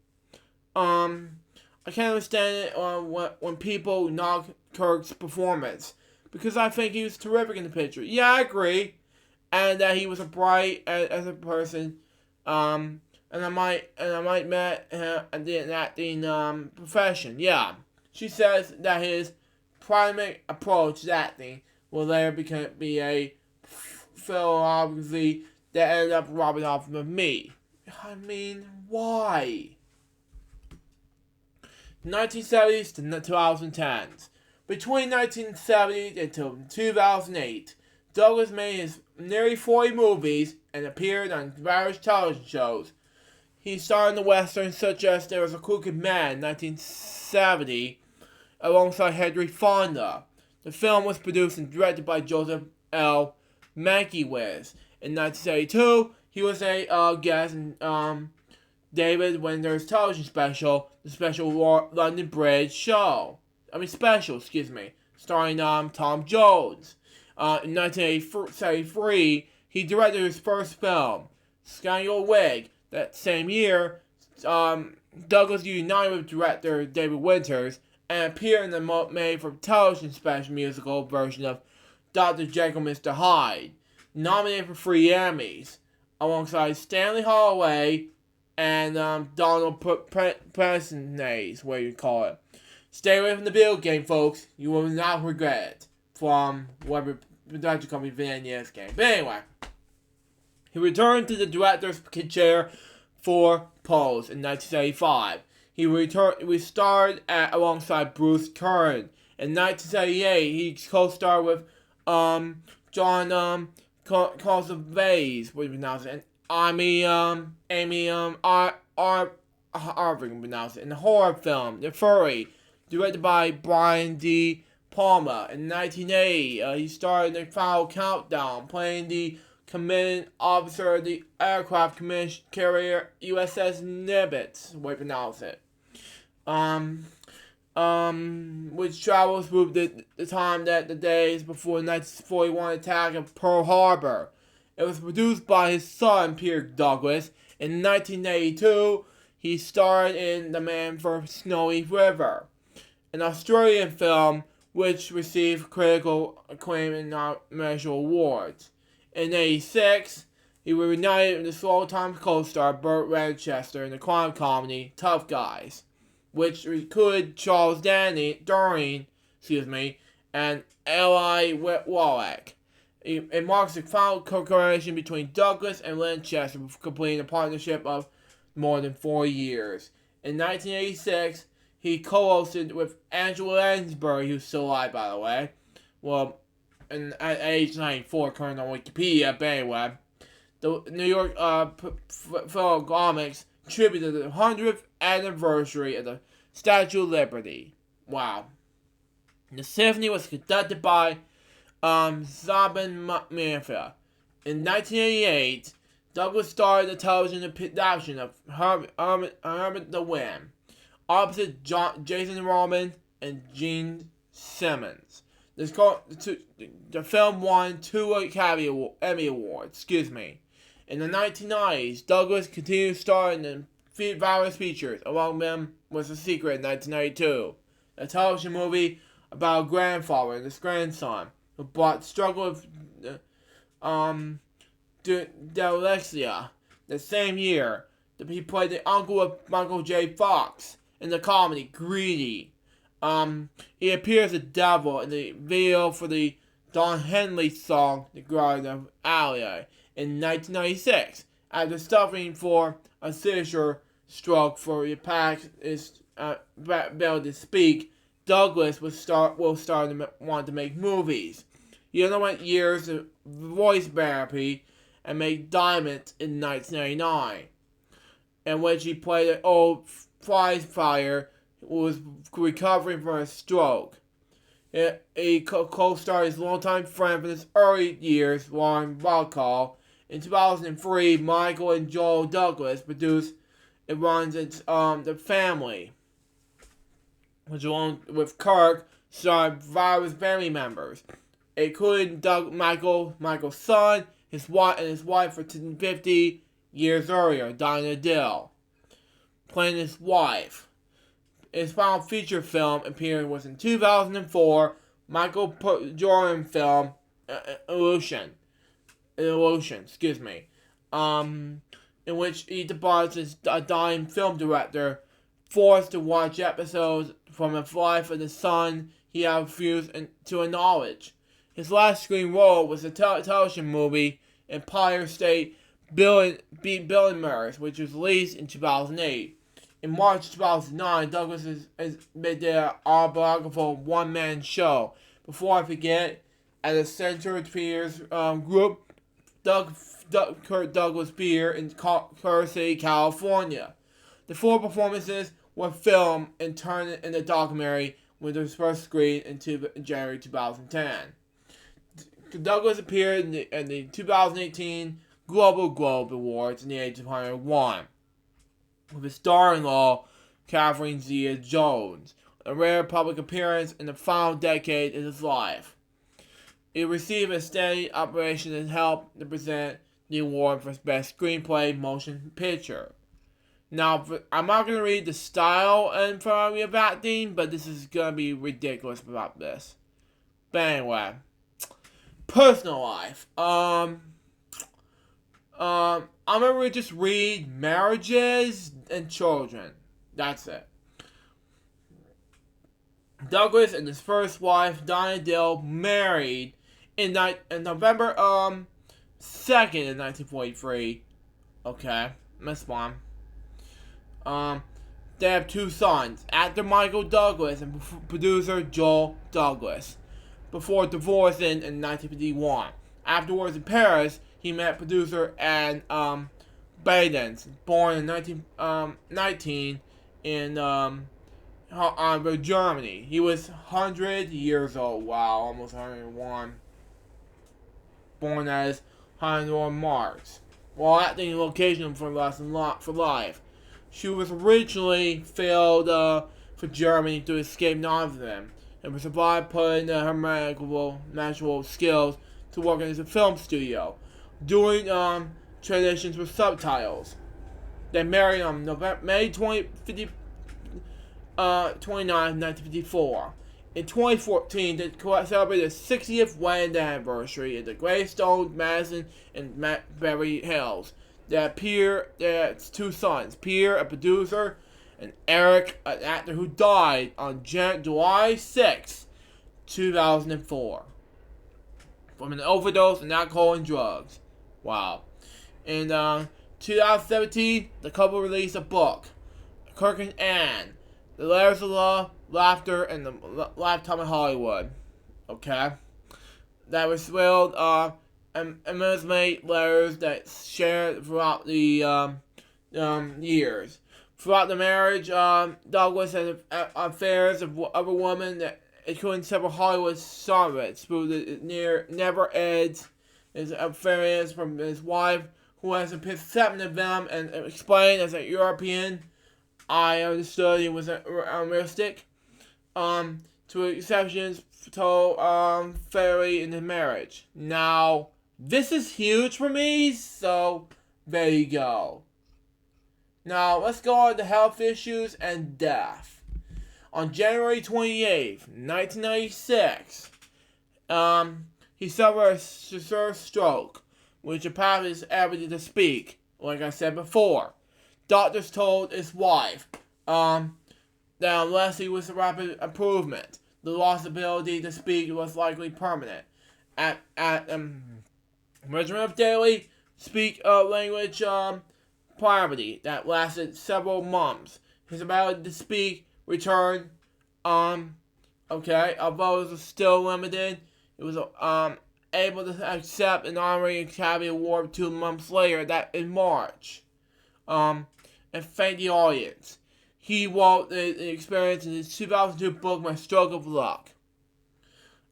I can't understand it when people knock Kirk's performance, because I think he was terrific in the picture. Yeah, I agree, and that he was a bright as a person. And I might met in the acting profession. Yeah, she says that his primary approach to acting will later be a philosophy that ended up rubbing off of me. I mean, why? 1970s to 2010s. Between 1970 until 2008, Douglas made his nearly 40 movies and appeared on various television shows. He starred in the westerns such as There Was a Crooked Man in 1970, alongside Henry Fonda. The film was produced and directed by Joseph L. Mankiewicz. In 1972, he was a guest in David Winter's television special, the Special London Bridge Show. Starring Tom Jones. In 1973, he directed his first film, Scandal Wig. That same year, Douglas united with director David Winters and appeared in the made-for-television special musical version of Dr. Jekyll and Mr. Hyde, nominated for 3 Emmys, alongside Stanley Holloway and Donald Pleasence, what you call it. Stay away from the video game, folks. You will not regret it. From whatever production company NES game. But anyway, he returned to the director's chair for Pose in 1975. He starred alongside Bruce Kern. In 1978, he co-starred with John Cassavetes, what do you pronounce it? Amy in the horror film The Furry, directed by Brian D. Palmer. In 1980, he starred in The Final Countdown, playing the commanding officer of the aircraft carrier USS Nimitz, what do you pronounce it? Which travels through the time that the days before the 1941 attack of Pearl Harbor. It was produced by his son, Peter Douglas. In 1982, he starred in The Man from Snowy River, an Australian film which received critical acclaim and national awards. In 1986, he was reunited with the full-time co-star Burt Lancaster in the crime comedy Tough Guys, which included Charles Durning, and Eli Wallach. It marks the final collaboration between Douglas and Lancaster, completing a partnership of more than 4 years. In 1986, he co-hosted with Angela Lansbury, who's still alive, by the way. Well, at age 94, current on Wikipedia, but anyway. The New York Film Comics tribute to the 100th anniversary of the Statue of Liberty. Wow. The symphony was conducted by Sabin Manfia. In 1988, Douglas starred in the television production of Herbert the Wind, opposite Jason Roman and Gene Simmons. The film won 2 Emmy Awards. In the 1990s, Douglas continued to star in various features. Among them was The Secret in 1992, a television movie about a grandfather and his grandson who struggled with dyslexia. The same year, he played the uncle of Michael J. Fox in the comedy Greedy. He appears as Devil in the video for the Don Henley song The Garden of Aloe in 1996. After suffering for a seizure stroke for the past is able to speak, Douglas will want to make movies. He underwent years of voice therapy and made Diamond in 1999, in which he played an old prize fighter was recovering from a stroke. He co-starred his longtime friend from his early years, Lauren Bacall. In 2003, Michael and Joel Douglas produced and runs The Family, which along with Kirk starred various family members, including Michael's son, his wife for 50 years earlier, Dinah Dill, playing his wife. His final feature film appearing was in 2004, Michael Jordan film Illusion, in which he departs as a dying film director, forced to watch episodes from the life of the son he had refused to acknowledge. His last screen role was the television movie Empire State Billionaires, which was released in 2008. In March 2009, Douglas made their autobiographical one-man show. Before I Forget, at the Center Theaters group, Kurt Douglas Beer in Culver City, California. The 4 performances were filmed and turned into a documentary, with its first screen in January 2010. Douglas appeared in the 2018 Global Globe Awards in the age of 101, with his daughter-in-law, Catherine Zeta-Jones, a rare public appearance in the final decade of his life. He received a steady operation that helped to present the award for Best Screenplay Motion Picture. Now, I'm not going to read the style and variety of acting, but this is going to be ridiculous about this. But anyway, personal life. I'm going to just read marriages and children. That's it. Douglas and his first wife, Dinah Dill, married in November 2nd of 1943. Okay, Miss Mom. They have 2 sons, actor Michael Douglas and producer Joel Douglas, before divorcing in 1951. Afterwards in Paris, he met producer Anne Badens, born in 1919 in Germany. He was 100 years old. Wow, almost 101. Born as 101 March. While acting in location for life. She was originally failed for Germany to escape Nazism, and survived putting her magical skills to work in a film studio, doing translations with subtitles. They married on May 29, 1954. In 2014, they celebrated the 60th wedding anniversary at the Greystone, Madison, and Beverly Hills. Their 2 sons, Pierre, a producer, and Eric, an actor who died on July 6, 2004, from an overdose of alcohol and drugs. Wow. In 2017, the couple released a book, Kirk and Ann, The Layers of Love, Laughter, and the Lifetime of Hollywood. Okay? That was spelled amazing layers that shared throughout the years. Throughout the marriage, Douglas had affairs with other women, including several Hollywood stars, through the never ends his affairs from his wife, who has a perception of them and explained as a European. I understood he was unrealistic. To exceptions to fairly in the marriage. Now, this is huge for me, so there you go. Now, let's go on to health issues and death. On January 28th, 1996, he suffered a severe stroke, which apparently is able to speak, like I said before. Doctors told his wife that unless he was a rapid improvement, the lost ability to speak was likely permanent. At regimen of daily speak language poverty that lasted several months. His ability to speak returned. Although it was still limited, it was able to accept an honorary Academy Award 2 months later, that in March, and thank the audience. he wrote the experience in his 2002 book, My Stroke of Luck.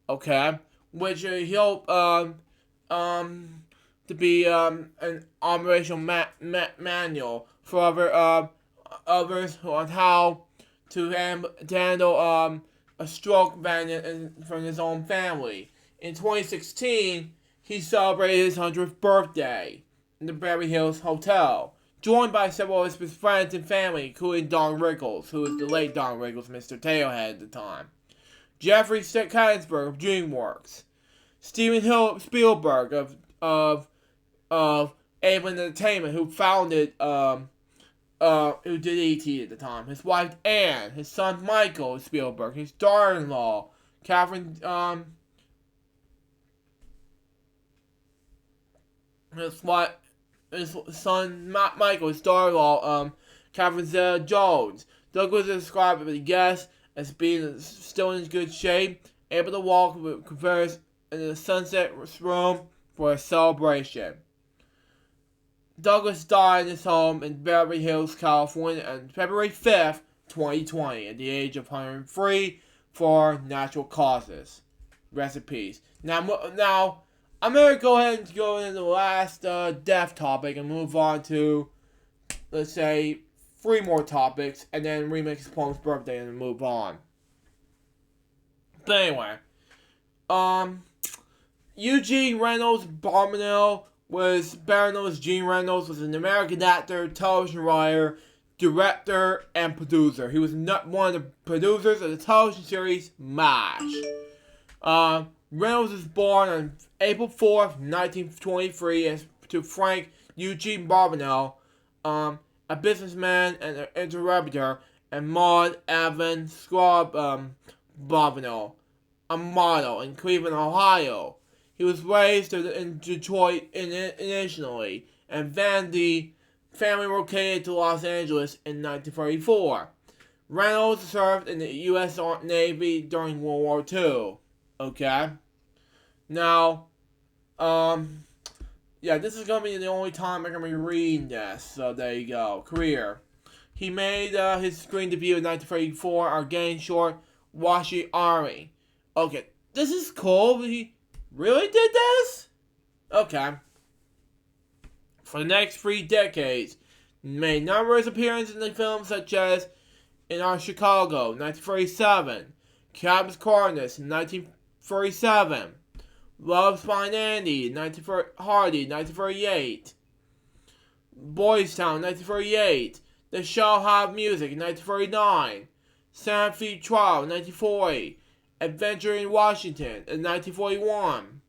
Okay, which he hoped to be an operational manual for others on how to handle a stroke variant from his own family. In 2016, he celebrated his 100th birthday in the Beverly Hills Hotel, joined by several of his friends and family, including Don Rickles, who was the late Don Rickles, Mr. Tailhead at the time, Jeffrey Katzenberg of DreamWorks, Steven Spielberg of Able Entertainment, who founded who did E.T. at the time, his wife Anne, his son Michael Spielberg, his daughter-in-law Catherine, his son Michael, his daughter-in-law Catherine Zeta-Jones. Douglas described the guest as being still in good shape, able to walk with converse in the sunset room for a celebration. Douglas died in his home in Beverly Hills, California on February 5th, 2020, at the age of 103 for natural causes. Rest in peace. Now I'm going to go ahead and go into the last death topic and move on to, let's say, 3 more topics, and then remix Palm's birthday and move on. But anyway, Eugene Reynolds Barbanel was better known as Gene Reynolds, was an American actor, television writer, director, and producer. He was one of the producers of the television series MASH. Reynolds was born on April 4th, 1923, to Frank Eugene Barbanel, a businessman and an interpreter, and Maud Evan Scrub Barbanel, a model in Cleveland, Ohio. He was raised in Detroit initially, and then the family relocated to Los Angeles in 1934. Reynolds served in the U.S. Navy during World War II. Okay? Now, yeah, this is going to be the only time I'm going to be reading this, so there you go. Career. He made his screen debut in 1934, our game short, Washi Army. Okay, this is cool, but he really did this? Okay. For the next 3 decades, he made numerous appearances in the films such as In Our Chicago, 1937, Cabs Corners, 1937, Love Spine Andy, Hardy, 1938, Boys Town, 1938, The Shall Have Music, 1939, Santa Fe Trial, 1940, Adventure in Washington in 1941,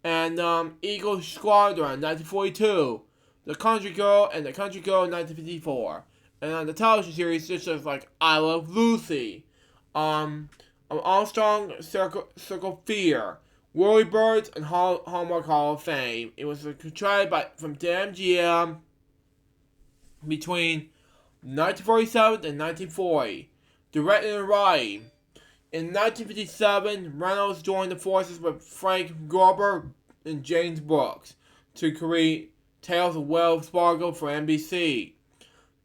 and Eagle Squadron 1942, The Country Girl and The Country Girl in 1954, and on the television series such as like I Love Lucy, Armstrong Circle Fear, Whirly Birds, and Hallmark Hall of Fame. It was contracted from MGM between 1947 and 1940. Directed and writing. In 1957, Reynolds joined the forces with Frank Grober and James Brooks to create Tales of Wells Fargo for NBC.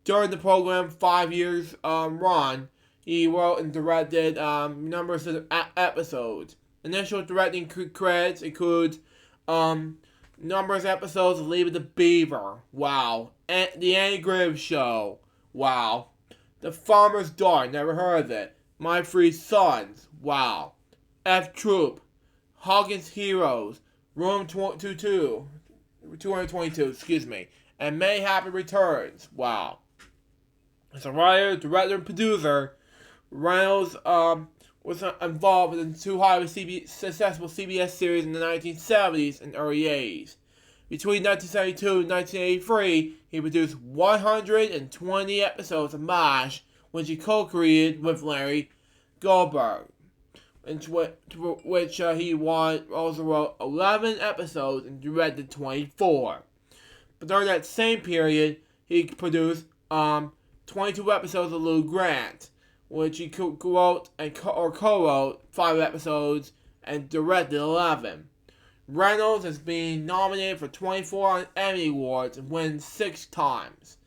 During the program's 5 years run, he wrote and directed numbers of episodes. Initial directing credits include numerous episodes of Leave It to Beaver. Wow. The Andy Grimm Show. Wow. The Farmer's Daughter. Never heard of it. My 3 Sons. Wow. F Troop. Hawkins Heroes. Room 222. Excuse me. And May Happy Returns. Wow. As a writer, director, and producer, Reynolds was involved in 2 highly successful CBS series in the 1970s and early 80s. Between 1972 and 1983, he produced 120 episodes of MASH, which he co-created with Larry Goldberg, which he also wrote 11 episodes and directed 24. But during that same period, he produced 22 episodes of Lou Grant, which he co-wrote and co-wrote 5 episodes and directed 11. Reynolds has been nominated for 24 Emmy Awards and won 6 times.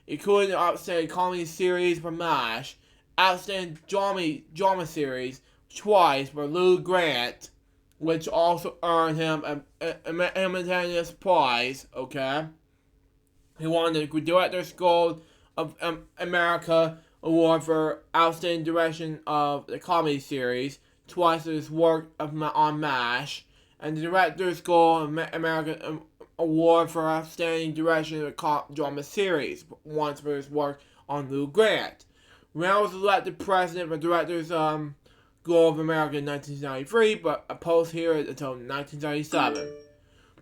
including the Outstanding Comedy Series for MASH, Outstanding Drama Series twice for Lou Grant, which also earned him a Humanities Prize, okay? He won the Director's Gold of America Award for Outstanding Direction of the Comedy Series, twice for his work on MASH, and the Director's Gold of America Award for Outstanding Direction of the Drama Series, once for his work on Lou Grant. Reynolds was elected president for Director's Gold of America in 1993, but opposed here until 1997.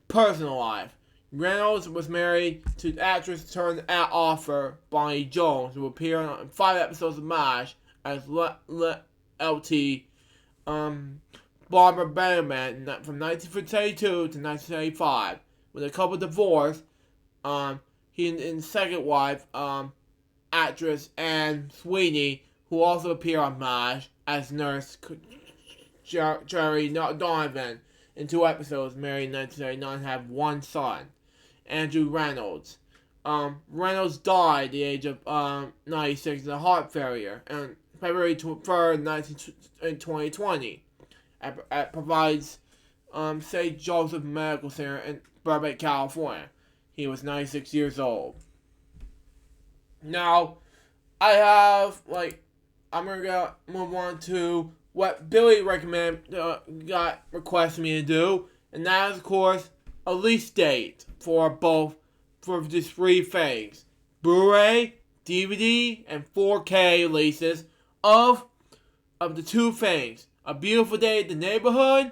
Personal life. Reynolds was married to actress turned author Bonnie Jones, who appeared on 5 episodes of MASH as LT Barbara Betterman from 1932 to 1985. When the couple divorced, he and his second wife, actress Anne Sweeney, who also appeared on MASH as nurse Jerry Donovan in 2 episodes, married in 1979, have one son, Andrew Reynolds. Reynolds died at the age of 96 in a heart failure on February 3rd, 2020. It provides St. Joseph Medical Center in Burbank, California. He was 96 years old. Now, I'm gonna move on to what Billy requested me to do, and that is, of course, a release date for these 3 things: Blu-ray, DVD, and 4K releases of the 2 things: A Beautiful Day in the Neighborhood,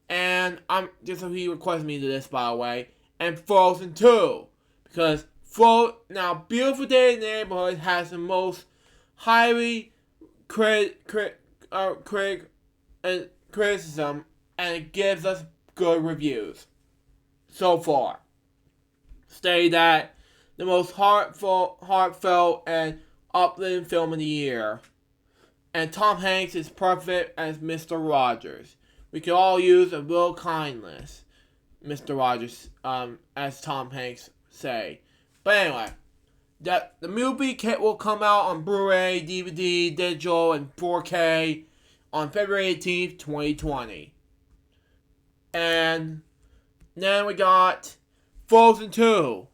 and he requested me to do this, by the way, and Frozen 2, because Beautiful Day in the Neighborhood has the most highly criticism, and it gives us good reviews so far. Say that the most heartfelt and uplifting film of the year, and Tom Hanks is perfect as Mr. Rogers. We could all use a little kindness, Mr. Rogers, as Tom Hanks say. But anyway, that the movie kit will come out on Blu-ray, DVD, digital, and 4K on February 18th, 2020. And then we got Frozen 2.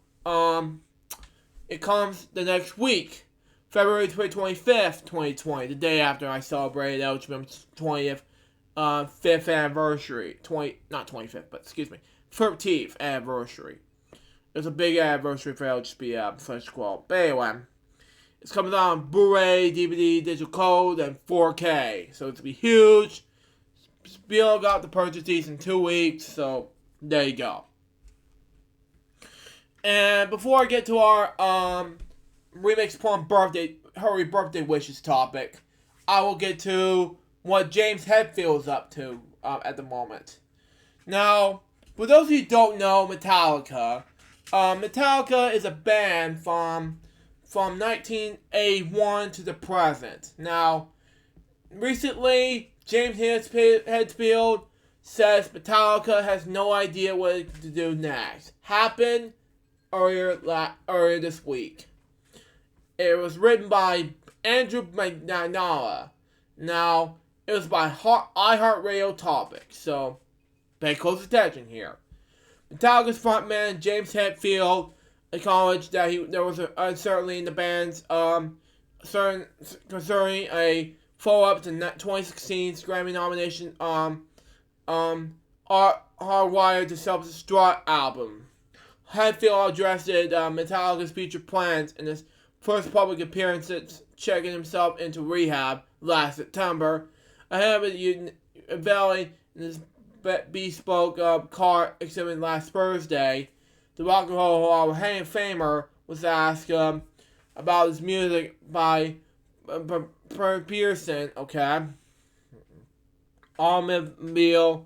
It comes the next week, February 25th, 2020, the day after I celebrated LGBT's 20th, 5th anniversary. 13th anniversary. It's a big anniversary for LGBT/Squall. But anyway, it's coming out on Blu-ray, DVD, digital code, and 4K. So it's gonna be huge. Spiel got to purchase these in 2 weeks, so there you go. And before I get to our Remix Plum birthday wishes topic, I will get to what James Hetfield is up to at the moment. Now, for those of you who don't know Metallica, Metallica is a band from 1981 to the present. Now, recently, James Hetfield says Metallica has no idea what to do next. Happened earlier this week. It was written by Andrew McNally. Now, it was by iHeartRadio Topic, so pay close attention here. Metallica's frontman James Hetfield acknowledged that there was uncertainty in the band's concerning a follow-up to 2016's Grammy nomination Hardwired to Self-Destruct album. Hetfield addressed Metallica's future plans in his first public appearance since checking himself into rehab last September, ahead of unveiling his bespoke car exhibit last Thursday. The Rock and Roll Hall of Famer was asked about his music by Pearson, okay? Automobile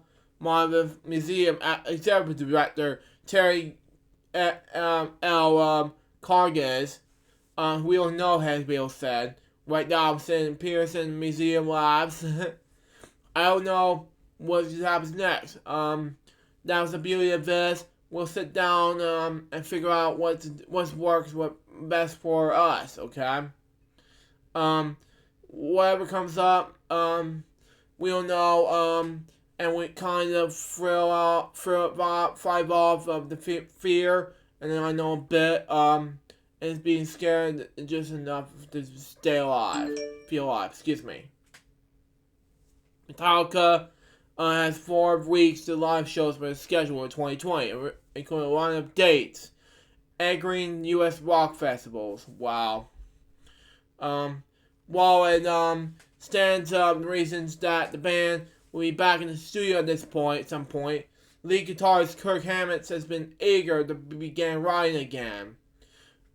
Museum Executive Director Terry L. Carges, we don't know, Hetfield said. Right now I'm sitting in Pearson Museum Labs. I don't know what happens next. That was the beauty of this. we'll sit down and figure out what works what best for us. Okay. Um, Whatever comes up, we'll know. And we kind of five off of the fear, and then I know a bit. It's being scared just enough to stay alive, feel alive. Excuse me. Metallica has 4 weeks to live shows for the schedule in 2020, including a line of dates, anchoring U.S. rock festivals. Wow. While it stands up reasons that the band will be back in the studio at some point, lead guitarist Kirk Hammett has been eager to begin writing again.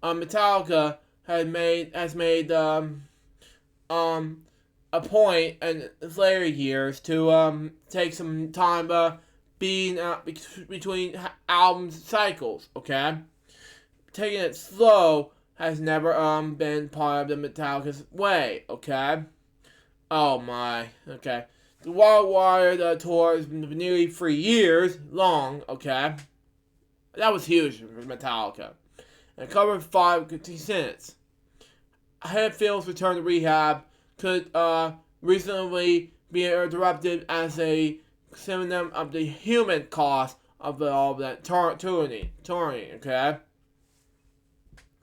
Metallica has made a point in later years to take some time being between album cycles. Okay, taking it slow has never been part of the Metallica's way. Okay. Oh my. Okay. The Wild Wire tour has been nearly 3 years long. Okay. That was huge for Metallica. And covered 5 continents. Hetfield's return to rehab could recently be interrupted as a symptom of the human cost of all that touring. Okay.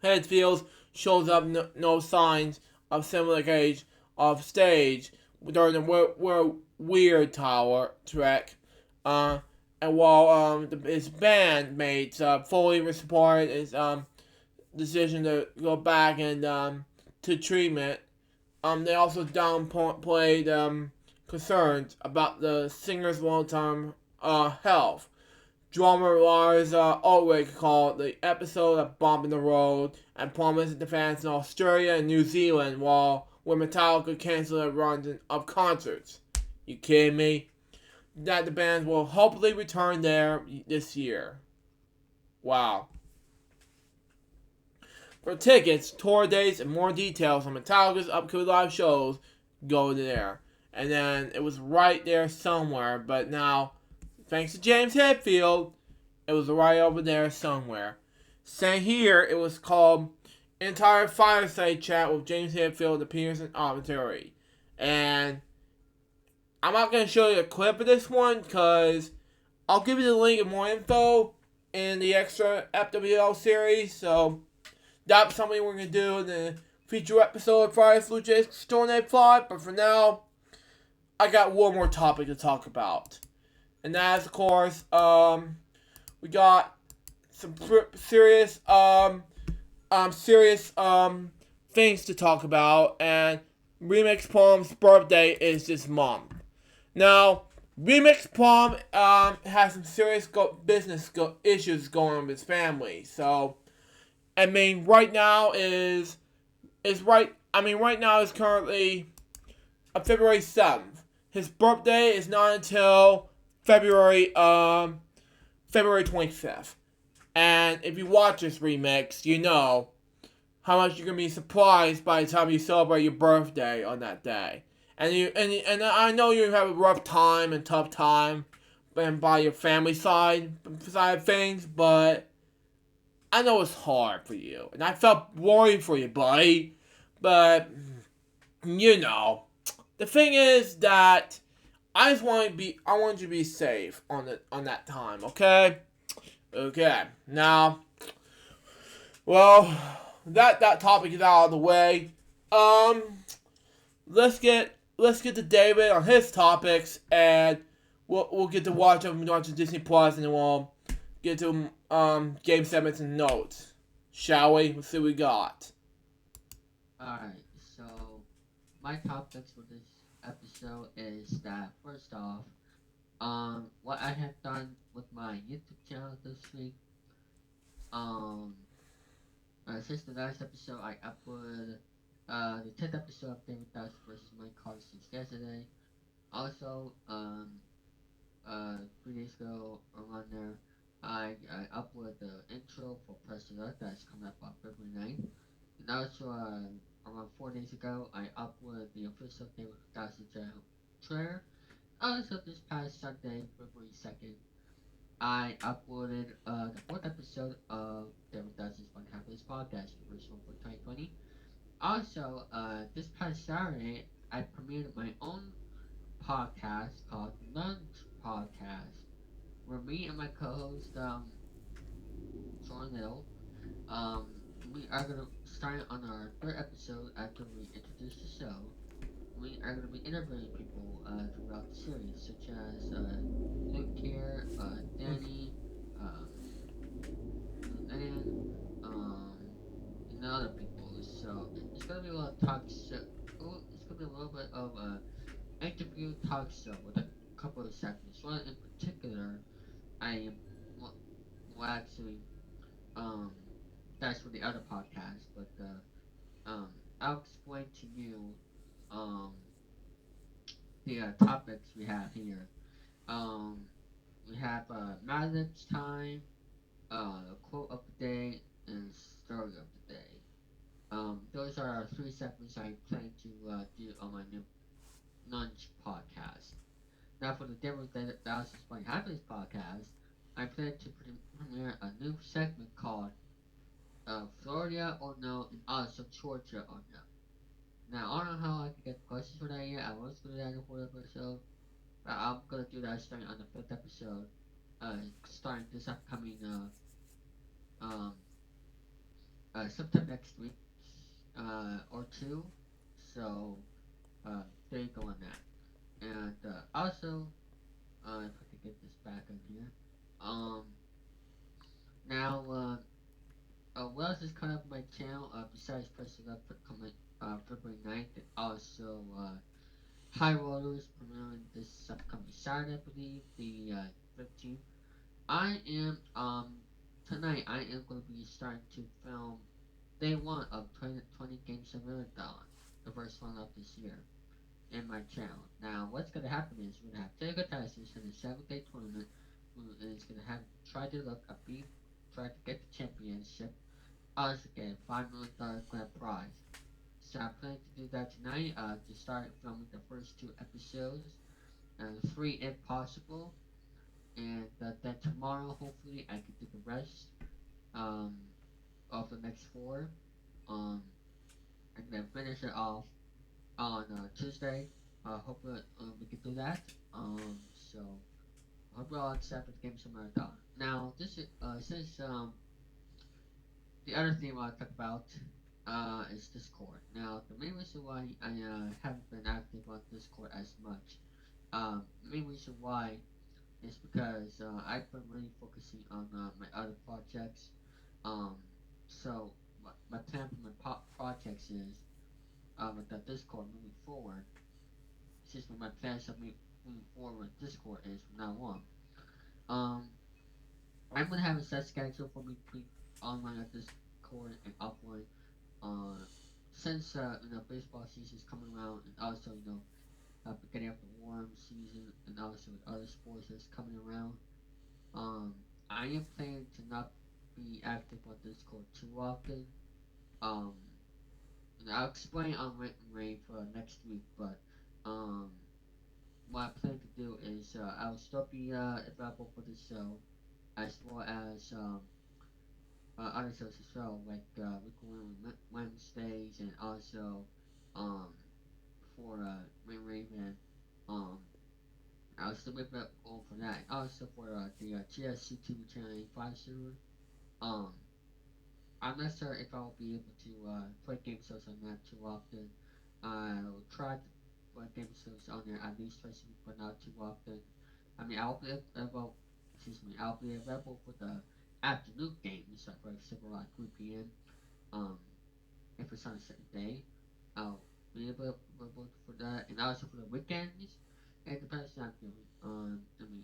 Hetfield shows up no signs of similar age of stage during the Weird Tower trek. And while his bandmates fully supported his decision to go back and to treatment, they also downplayed concerns about the singer's long-term health. Drummer Lars Ulrich called the episode a bump in the road and promised the fans in Australia and New Zealand where Metallica canceled their runs of concerts. You kidding me? That the band will hopefully return there this year. Wow. For tickets, tour dates, and more details on Metallica's upcoming live shows, go there. And then it was right there somewhere, but now, thanks to James Hetfield, it was right over there somewhere. Saying here, it was called Entire Fireside Chat with James Hetfield appears in Arbitrary. And I'm not going to show you a clip of this one because I'll give you the link and more info in the extra FWL series. So that's something we're going to do in the feature episode of Friday LukeJ62895. But for now, I got one more topic to talk about. And that is, of course, we got some serious things to talk about. And Remix Palm's birthday is this month. Now, Remix Palm has some serious business issues going on with his family. So, I mean, right now is currently February 7th. His birthday is not until February 25th. And if you watch this remix, you know how much you're gonna be surprised by the time you celebrate your birthday on that day. And I know you have a rough time and tough time, and by your family side of things, but I know it's hard for you, and I felt worried for you, buddy. But you know, the thing is that I want you to be safe on that time, okay? Okay. Now, well, that topic is out of the way. Let's get to David on his topics, and we'll get to watch Disney Plus, and then we'll get to game segments and notes. Shall we? Let's see what we got. Alright, so my topics for this episode is that first off, what I have done with my YouTube channel this week. Since the last episode, I uploaded the 10th episode of David Dust versus Mike Carson yesterday. Also, 3 days ago around there, I uploaded the intro for President that's coming up on February 9th. And also, around 4 days ago, I uploaded the official David Dust trailer. Also, this past Sunday, February 2nd, I uploaded the fourth episode of David Does This One Half of This Podcast, the first one for 2020. Also, this past Saturday, I premiered my own podcast called Lunch Podcast, where me and my co-host, Sean Little, um, we are gonna start on our third episode after we introduce the show. We are gonna be interviewing people throughout the series, such as Luke here, Danny, um, Lynn, um, and other people. So it's gonna be a lot of talk show. It's gonna be a little bit of a interview talk show with a couple of segments. One in particular, I am well, well actually um that's for the other podcast, but um I'll explain to you um the topics we have here. Um, we have Madeline's time, quote of the day, and story of the day. Those are our three segments I plan to do on my new lunch podcast. Now, for the Devil That Was Explained Happiness podcast, I plan to premiere a new segment called Florida or No, and also Georgia or No. Now, I don't know how I can get questions for that yet. I was going to do that in the fourth episode, but I'm going to do that starting on the fifth episode, starting this upcoming um, sometime next week or two. So there you go on that. And also, if I could get this back on here. Um, now, what else is coming up on my channel besides pressing up for coming February 9th, and also High Rollers premiering this upcoming Saturday, I believe, the 15th. I am tonight. I am going to be starting to film day one of 2020 Games of Marathon, the first one of this year, in my channel. Now, what's going to happen is we're going to have 10 contestants in a 7-day tournament. It's going to have try to look a beat, try to get the championship, also get a $5 million grand prize. So I plan to do that tonight. To start filming the first two episodes, and three if possible, and then tomorrow hopefully I can do the rest um, of the next four. Um, and then finish it off on Tuesday. Hopefully we can do that. So I hope you all accept the Games of Marathon. Now this is since the other thing I want to talk about is Discord. Now the main reason why I haven't been active on Discord as much, main reason why is because I've been really focusing on my other projects. Um, so my plan for my projects is with the Discord moving forward. Excuse me, my plans of moving forward with Discord is from now on. Um, I'm gonna have a set schedule for me to be online at Discord and offline. Uh, since baseball season is coming around, and also beginning of the warm season, and also with other sports that's coming around. Um, I am planning to not be active on Discord too often. Um, and I'll explain on Rent and Rave for next week, but um, what I plan to do is I'll still be available for the show, as well as other shows as well, like Wednesdays, and also um, for Rent and Rave, and um, I'll still be available for that. Also for the GSC TV channel 85 server. Um, I'm not sure if I'll be able to play game shows on that too often. I'll try to play game shows on there at least twice a week, but not too often. I mean, I'll be available for the afternoon games, like for example at 3 p.m. Um, if it's on a certain day, I'll be available for that, and also for the weekends. It depends on I'm doing.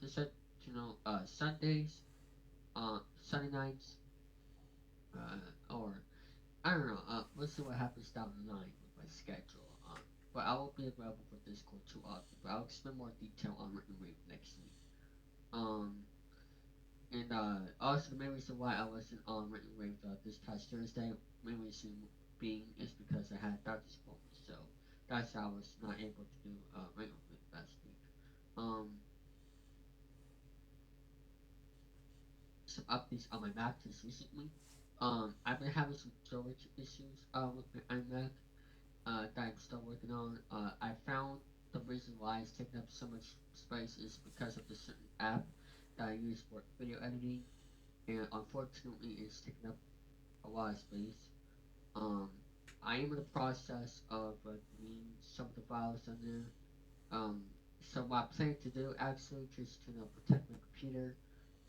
Just like Sundays, Sunday nights, or I don't know. We'll see what happens down the line with my schedule. But I won't be available for Discord too often. But I'll explain more detail on Written Rate next week. Um, and also the main reason why I wasn't on Written Rate this past Thursday, main reason being is because I had doctor's appointment. So that's how I was not able to do Written Rate last week. Um, some updates on my Mac just recently. I've been having some storage issues with my iMac that I'm still working on. I found the reason why it's taking up so much space is because of the certain app that I use for video editing, and unfortunately, it's taking up a lot of space. Um, I am in the process of deleting some of the files on there. Um, so what I'm planning to do actually just to protect my computer,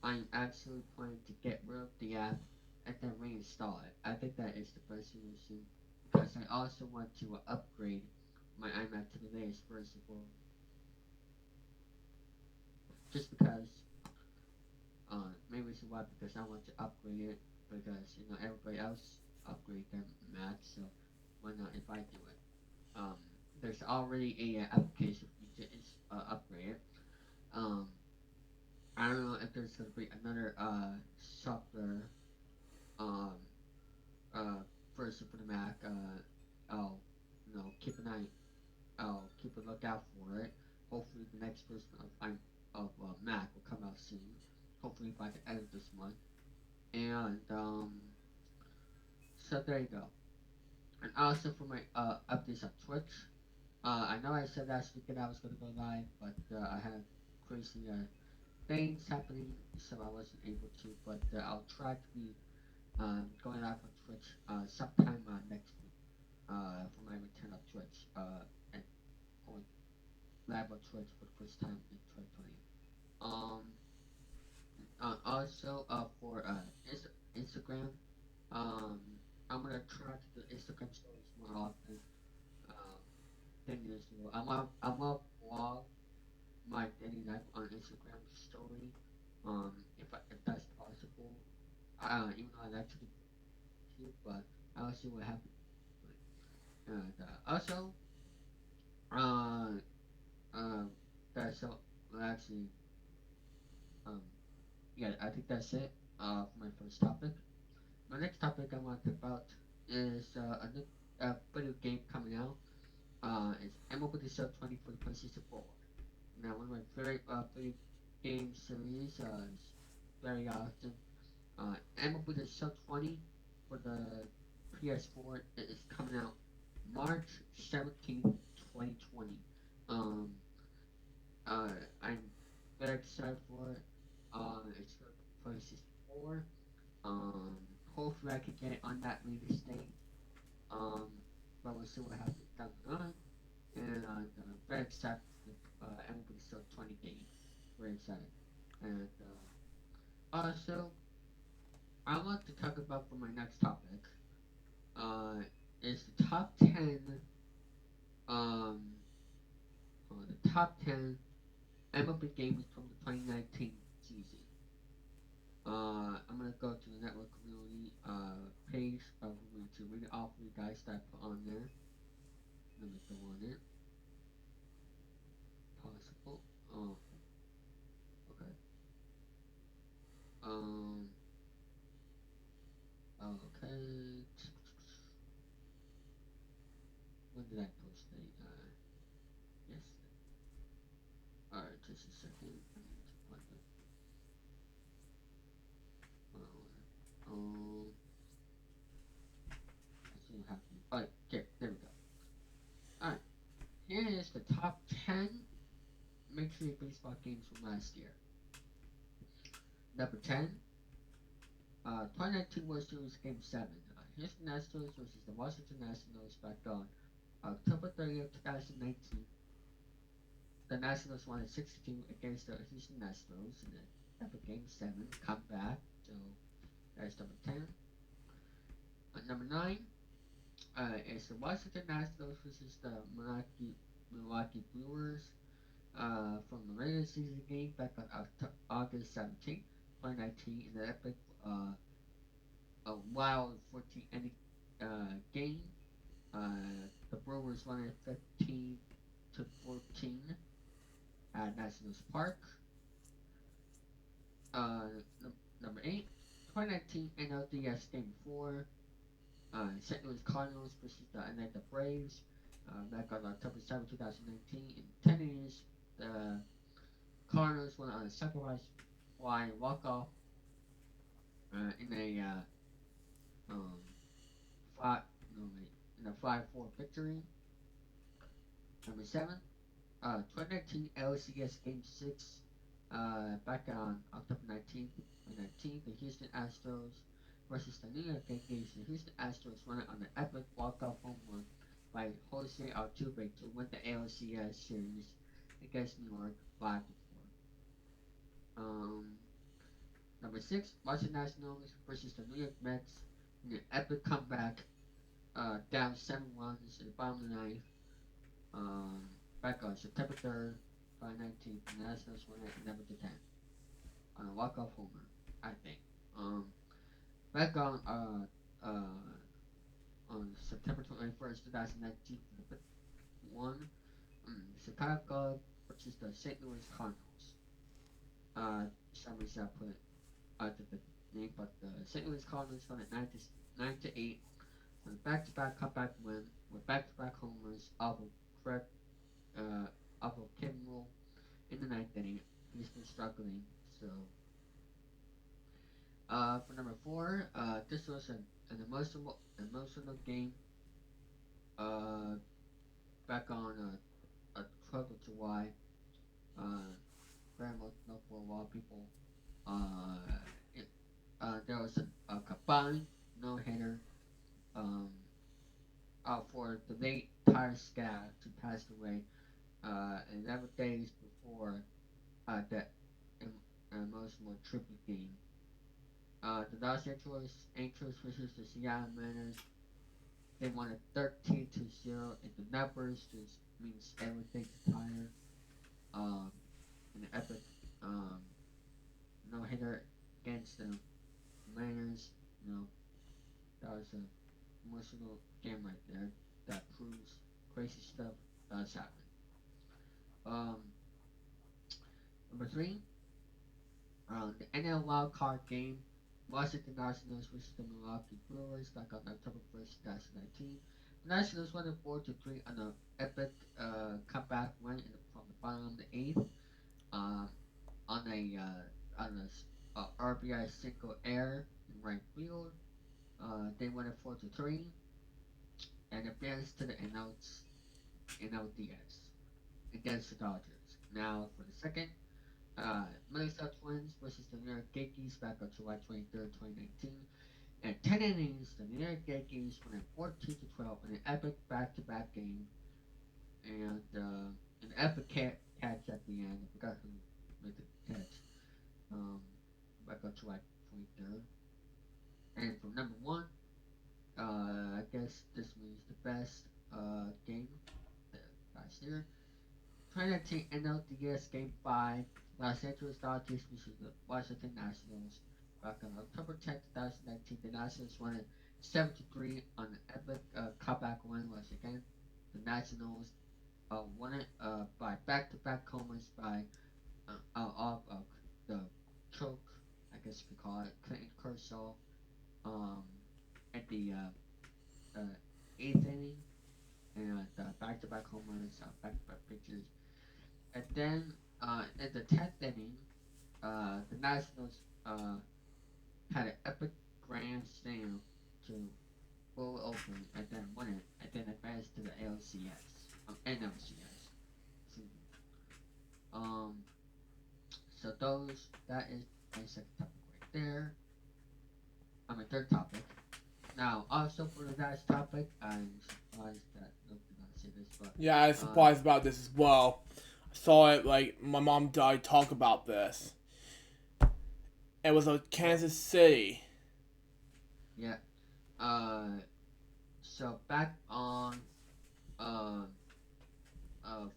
I'm actually planning to get rid of the app and then reinstall it. I think that is the best solution because I also want to upgrade my iMac to the latest version for just because main reason why because I want to upgrade it because everybody else upgrade their Mac, so why not if I do it? Um, there's already a application for you to upgrade it. Um, I don't know if there's gonna be another software um uh version for the Mac. I'll keep an eye. I'll keep a lookout for it. Hopefully, the next version of Mac will come out soon. Hopefully, by the end of this month. And so there you go. And also for my updates on Twitch. I know I said last weekend I was gonna go live, but I had crazy things happening, so I wasn't able to. But I'll try to be going live on Twitch sometime next week for my return of Twitch and going live on Twitch for the first time in 2020. Um, also for Instagram, um, I'm gonna try to do Instagram stories more often um, than usual. I'm gonna vlog my daily life on Instagram story, if that's possible. Even though I like to do too, but I'll see what happens. And also, uh, um, that's so well, actually, um, yeah, I think that's it. For my first topic. My next topic I want to talk about is a new video game coming out. It's MLB Sub 20 for the PlayStation 4. Now, one of my favorite video game series is very awesome. MLB Sub 20 for the PS4 is coming out March 17th, 2020. Um, uh, I'm very excited for it. It's for the PlayStation 4. Um, hopefully I can get it on that release date. Um, but we'll see what happens down the line. And very excited for the MLB Sub 20 game. Very excited. And also, I want to talk about for my next topic. Uh, is the top 10 um the top 10 MLB games from the 2019 season. I'm gonna go to the network community page. I'm going to read it off for you guys that I put on there. Let me go on it. Possible. Oh, okay. Um. Okay. When did I post it? Yes. All right. Just a second. I need to find it. Um. Let's see what happened. All right. Okay. There we go. All right. Here is the top 10 Major League Baseball games from last year. Number 10, 2019 World Series Game 7. Houston Astros versus the Washington Nationals back on October 30th, 2019. The Nationals won at 6-2 against the Houston Astros in the Epic Game 7 comeback. So that's number 10. Number 9 is the Washington Nationals versus the Milwaukee Brewers from the regular season game back on August 17th, 2019 in the epic a wild 14 inning game. The Brewers won it 15-14 at Nationals Park. Uh, Number 8, 2019 NLDS Game 4. St. Louis Cardinals versus the Atlanta Braves. Back on October 7th, 2019. In 10 innings, the Cardinals went on a sacrifice fly walk-off in a um five no wait in a 5-4 victory. Number seven, 2019 LCS Game 6, back on October 19th, the Houston Astros versus the New York Yankees. The Houston Astros won it on an epic walk-off home run by Jose Altuve to win the ALCS series against New York 5-4. Um, Number six, Washington Nationals versus the New York Mets in an epic comeback, down 7 runs in the bottom of the ninth. Um, Back on September 3rd, 2019, the Nationals won it 11-10 on a walk-off homer, I think. Back on September 21st, 2019, for the fifth one, Chicago versus the St. Louis Cardinals. For some reason I put the name, but the St. Louis Cardinals won it 9-8 on a back-to-back comeback win with back-to-back homers Craig, uh, of Kevin Rule in the ninth inning. He's been struggling, so for number four, this was an emotional game. Uh, Back on 12th of July. Uh, Very emotional for a lot of people. Uh, it, there was a combined no hitter. Um, for the late Tyler Scott who passed away 11 days before that emotional tribute game. The Los Angeles Angels versus the Seattle Mariners. They won it 13-0, and the numbers just means everything to Tyler. Um, an epic um, no hitter against the Mariners. You know, that was an emotional game right there. That proves crazy stuff does happen. Um, Number three, the NL Wild Card game. Washington Nationals versus the Milwaukee Brewers back on October 1st, 2019. The Nationals won it 4-3 on an epic comeback win from the bottom of the eighth. Um, on a RBI single air in right field. They won it 4-3 and advanced to the NLDS against the Dodgers. Now for the second, Minnesota Twins versus the New York Yankees back on July 23rd, 2019. In 10 innings, the New York Yankees won 14-12 in an epic back-to-back game and an epic catch at the end. I forgot who made the catch. Um, Back on July 23rd. And from number one, I guess this means the best game last year. 2019 NLDS Game 5, Los Angeles Dodgers versus the Washington Nationals. Back on October 10th, 2019, the Nationals won it 7-3 on an epic comeback win once again. The Nationals won it by back-to-back homers by of the choke, I guess you could call it, Clinton Kershaw um, at the eighth inning, and back-to-back homers, back-to-back pitches. And then in the 10th inning, the Nationals had an epic grand slam to blow it open and then win it, and then advance to the ALCS, NLCS. Excuse me. Um, so that is my second topic right there. My third topic. Now, also for the last topic, I'm surprised that Luke did not say this, but Yeah, I was surprised about this as well. I saw it, like, my mom died talk about this. It was a Kansas City. yeah. Uh, so back on uh,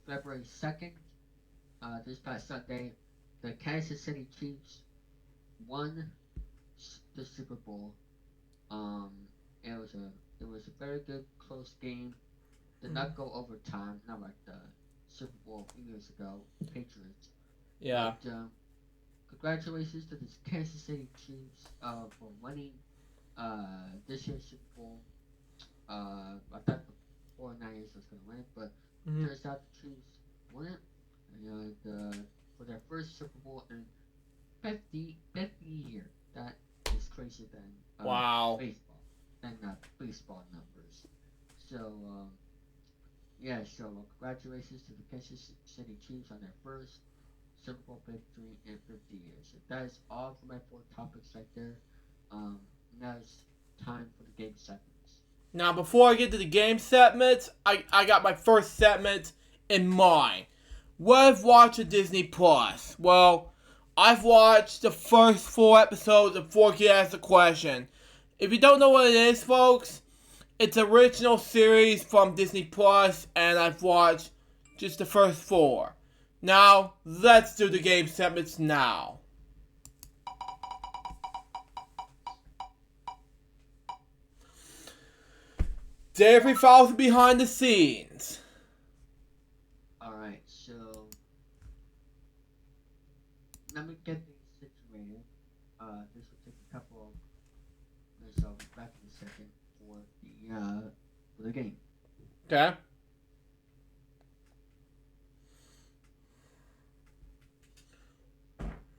February 2nd, this past Sunday, the Kansas City Chiefs won the Super Bowl. Um, it was a very good close game. Did not go overtime, not like the Super Bowl a few years ago, Patriots. Yeah. But congratulations to the Kansas City Chiefs for winning this year's Super Bowl. I thought the 49ers was going to win it, but Mm-hmm. turns out the Chiefs won it. And for their first Super Bowl in 50 years. That is crazier than Wow. baseball, than baseball numbers. So yeah, so congratulations to the Kansas City Chiefs on their first Super Bowl victory in 50 years. So that is all for my four topics right there. Now it's time for the game segments. Now, before I get to the game segments, I got my first segment in mind. What I've watched at Disney Plus. Well, I've watched the first 4 episodes of Forky Asks the Question. If you don't know what it is, folks, it's an original series from Disney Plus, and I've watched just the first 4. Now, let's do the game segments now. Jeffrey follows behind the scenes. Alright, so let me get things situated. This will take a couple of minutes. I'll be back in a second for the game. Okay.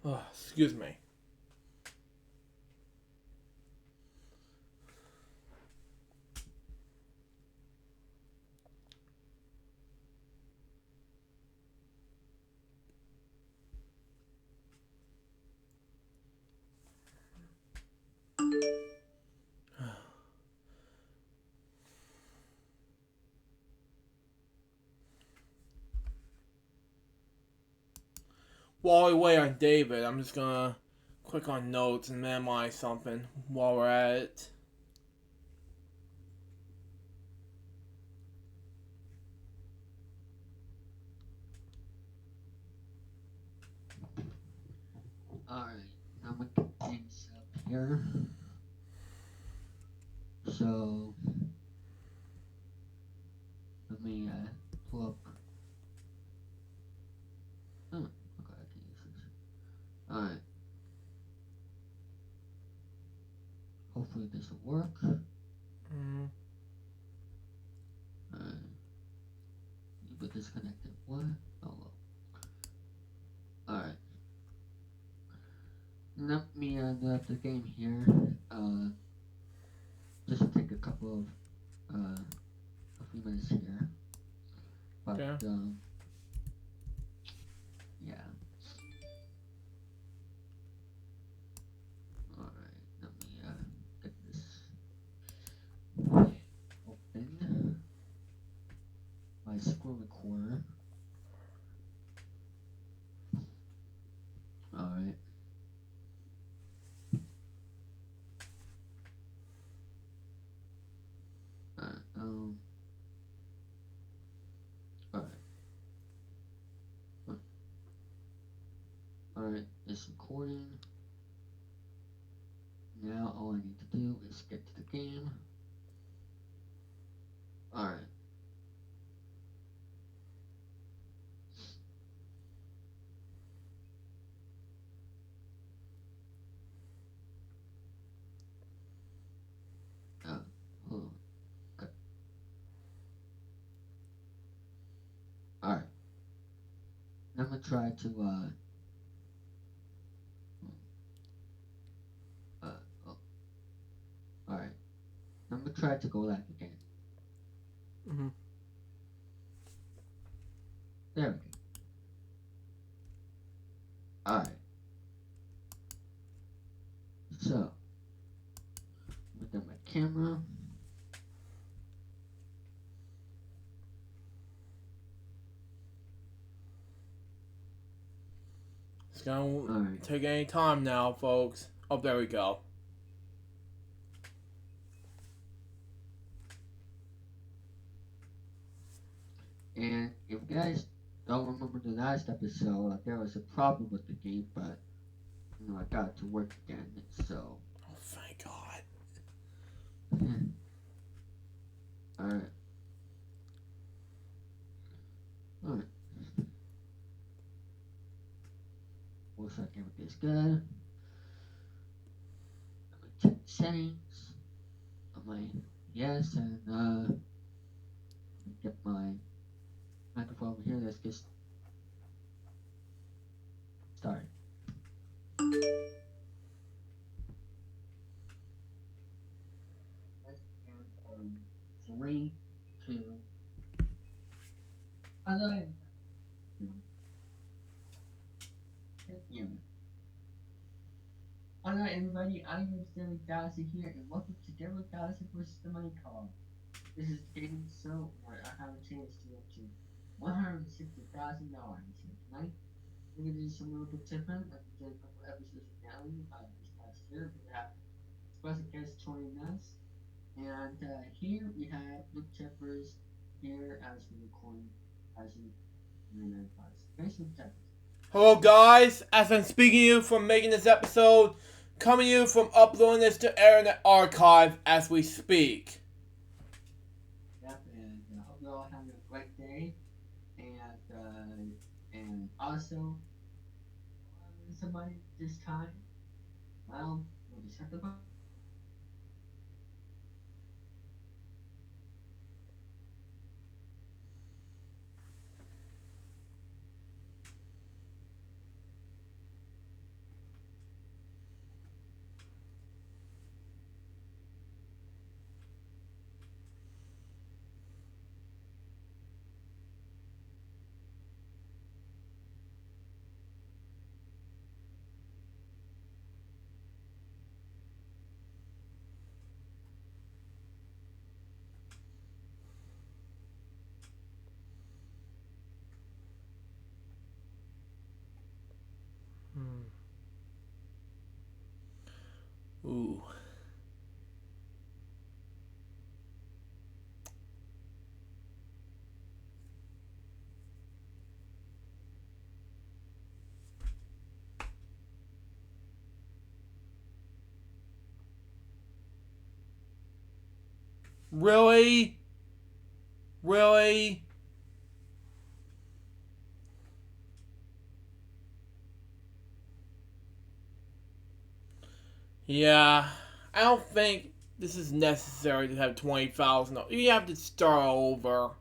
Oh, excuse me. While we wait on David, I'm just gonna click on notes and memorize something while we're at it. Alright, I'm gonna get things up here. So let me pull up. Oh, okay, I can use this. Alright. Hopefully this will work. Alright. You put disconnected. What? Oh well. Alright. Let me load up the game here. Just to take a couple of a few minutes here. But Okay. yeah. Alright, let me get this open. My screen recorder. Alright. Alright. Alright, it's recording. Now all I need to do is get to the game. Alright. Hold on. Okay. Alright. I'm gonna try to oh. Alright. I'm gonna try to go live again. Mm-hmm. There we go. Alright. So look at my camera. It's gonna take any time now, folks. Oh, there we go. And if you guys don't remember the last episode, there was a problem with the game, but I got it to work again. So. Oh, thank God. Alright. Alright. We'll check everything is good. I'm gonna check the settings on my yes, and get my microphone over here. Let's get started. Yeah. Alright, everybody, I am Stanley Galaxy here, and welcome to Devil Galaxy vs. the Money Call. This is a game show where I have a chance to win to $160,000. So tonight, we're going to do some little bit different. Like we did a couple episodes of Natalie this past year. We have special guest joining us. And here we have Luke Cheppers here as the recording as you remember us. Thanks, Luke Cheppers. Hello guys, as I'm speaking to you from making this episode, coming to you from uploading this to Internet Archive as we speak. Yep, and I hope you're all having a great day. And also, somebody this time, well, we'll just have to vote. Ooh. Really? Really? Yeah, I don't think this is necessary to have 20,000. You have to start over.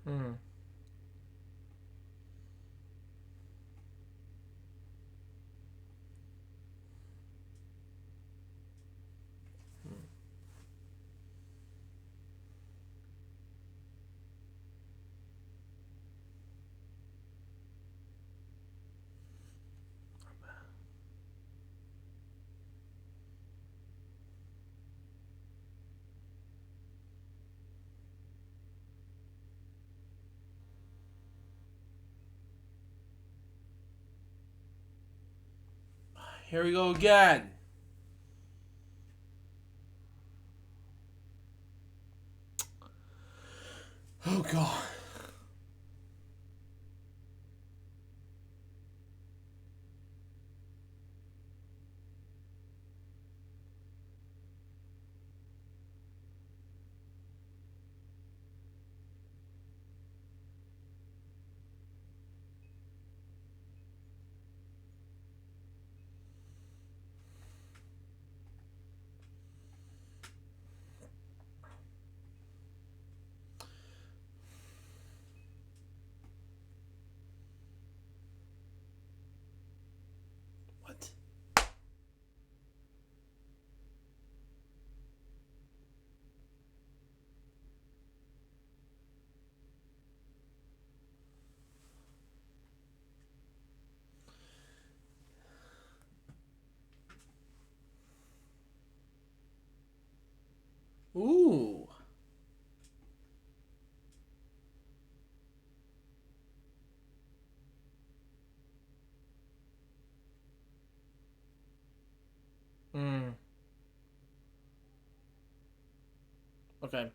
Hmm. Here we go again. Oh god. What? Ooh. Hmm. Okay.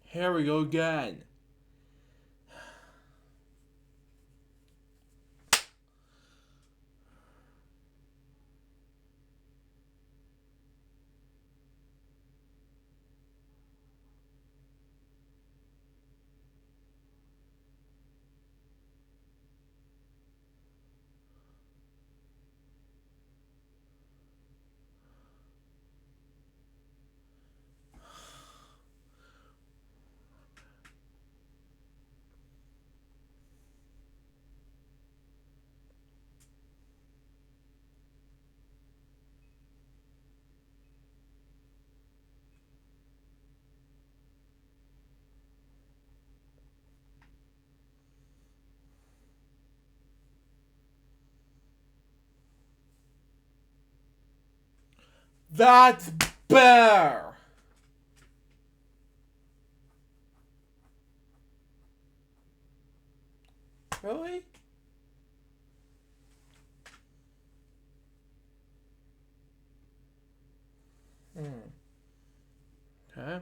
Here we go again. That's bear. Really? Okay.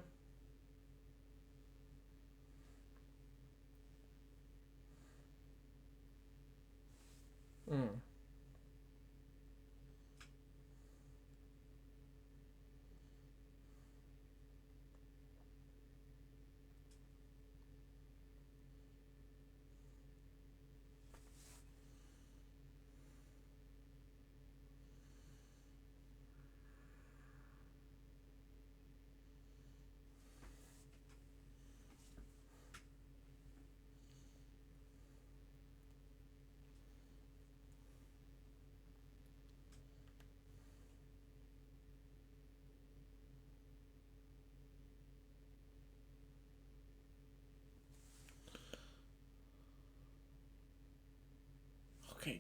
Okay.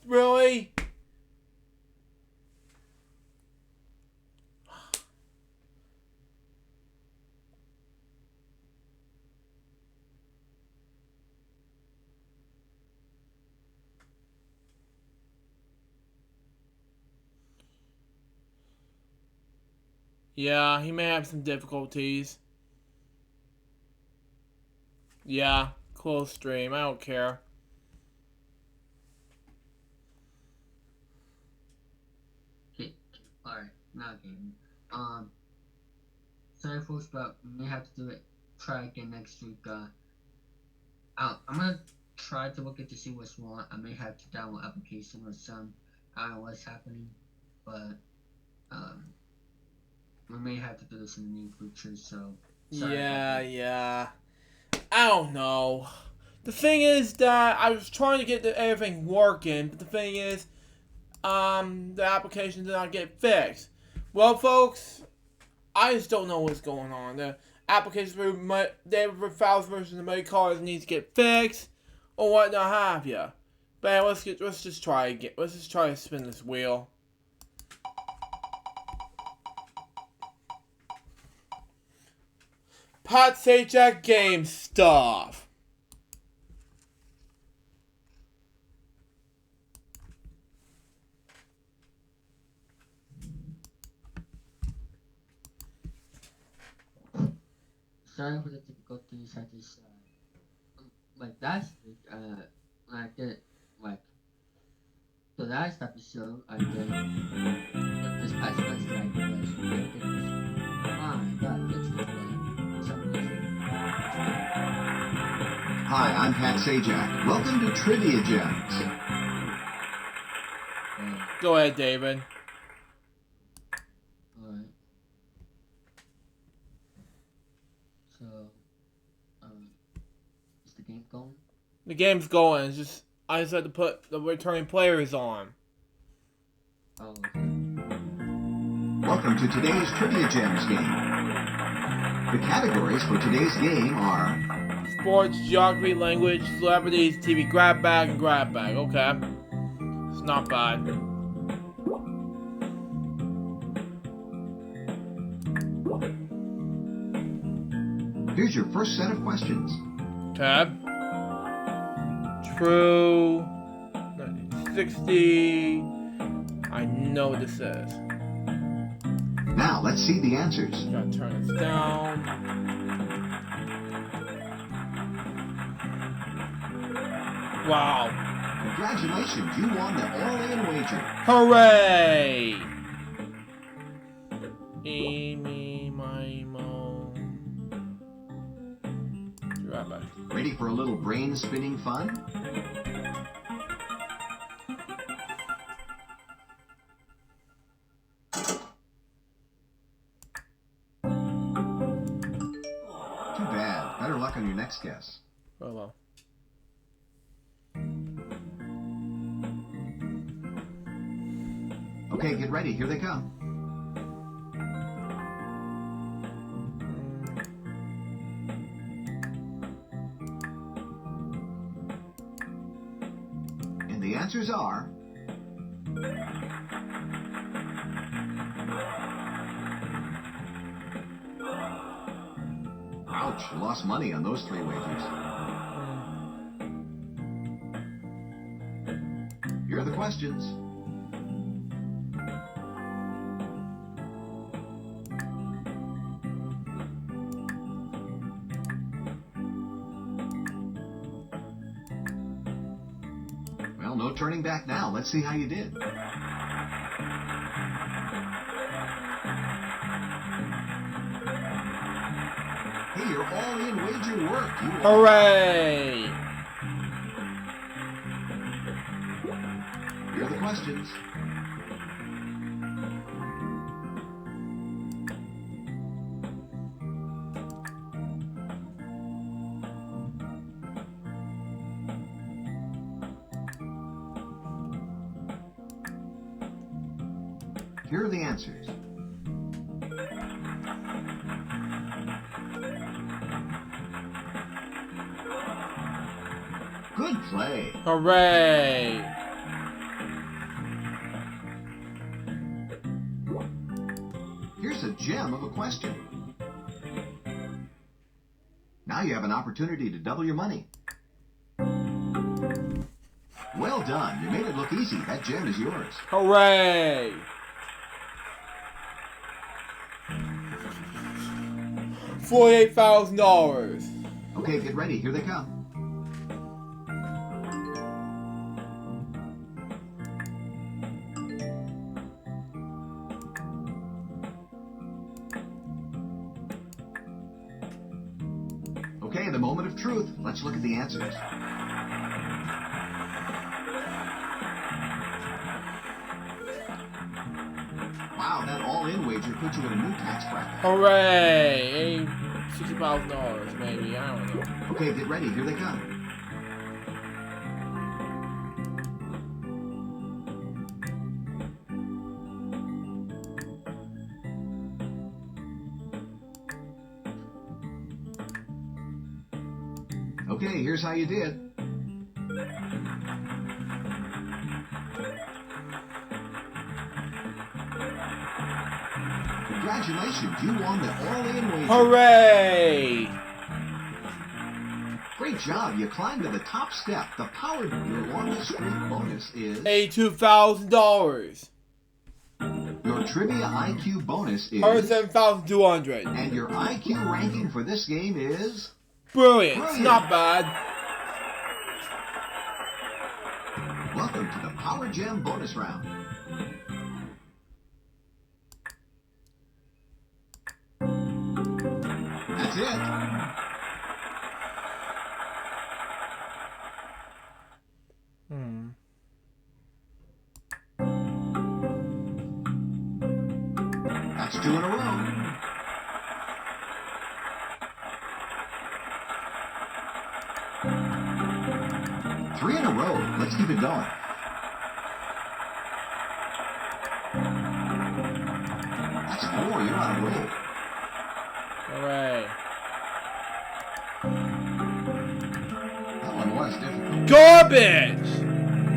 Really? Yeah, he may have some difficulties. Yeah, close stream. I don't care. Okay, alright, now game. Sorry folks, but we may have to do it. Try again next week. I'm gonna try to look at to see what's wrong. I may have to download application or some. I don't know what's happening, but we may have to do this in the near future. So sorry about that. Yeah. I don't know. The thing is that I was trying to get everything working, but the thing is, the application did not get fixed. Well, folks, I just don't know what's going on. The application for files versions of my cars needs to get fixed, or what not have you. But let's just try again. Let's just try to spin this wheel. Pat Sajak game stuff. Sorry for the difficulties. I just like last week. When I did like the last episode, I did this past Wednesday. I did this. Fine, got fixed it today. For some reason. Hi, I'm Pat Sajak. Welcome to Trivia Gems. Go ahead, David. Alright. So, is the game going? The game's going. It's just I just had to put the returning players on. Oh, okay. Welcome to today's Trivia Gems game. The categories for today's game are Sports, geography, language, celebrities, TV, grab bag, and grab bag. Okay. It's not bad. Here's your first set of questions. Tab. True. 1960. I know what this is. Now, let's see the answers. Gotta turn this down. Wow. Congratulations, you won the all-in wager. Hooray! Amy, my mo. Be right back. Ready for a little brain-spinning fun? Too bad. Better luck on your next guess. Oh well. Okay, get ready. Here they come. And the answers are... Ouch, you lost money on those 3 wagers. Here are the questions. Well, no turning back now. Let's see how you did. Hey, your all-in wager worked. You won. Hooray! Here are the questions. Here are the answers. Good play. Hooray! Here's a gem of a question. Now you have an opportunity to double your money. Well done. You made it look easy. That gem is yours. Hooray! $48,000. Okay, get ready. Here they come. Okay, the moment of truth. Let's look at the answers. Wow, that all-in wager put you in a new tax bracket. Hooray! $60,000 maybe, I don't know. Okay, get ready. Here they come. Okay, here's how you did. Congratulations, you won the all-in wager. Hooray! Great job, you climbed to the top step. The powered your longest streak bonus is... $82,000. Your trivia IQ bonus is... $107,200. And your IQ ranking for this game is... Brilliant. Brilliant. Not bad. Welcome to the Power Gem bonus round. That's it. That's 2 in a row. Three in a row. Let's keep it going. That's 4. You're on a roll. Hooray. That one was difficult. Garbage!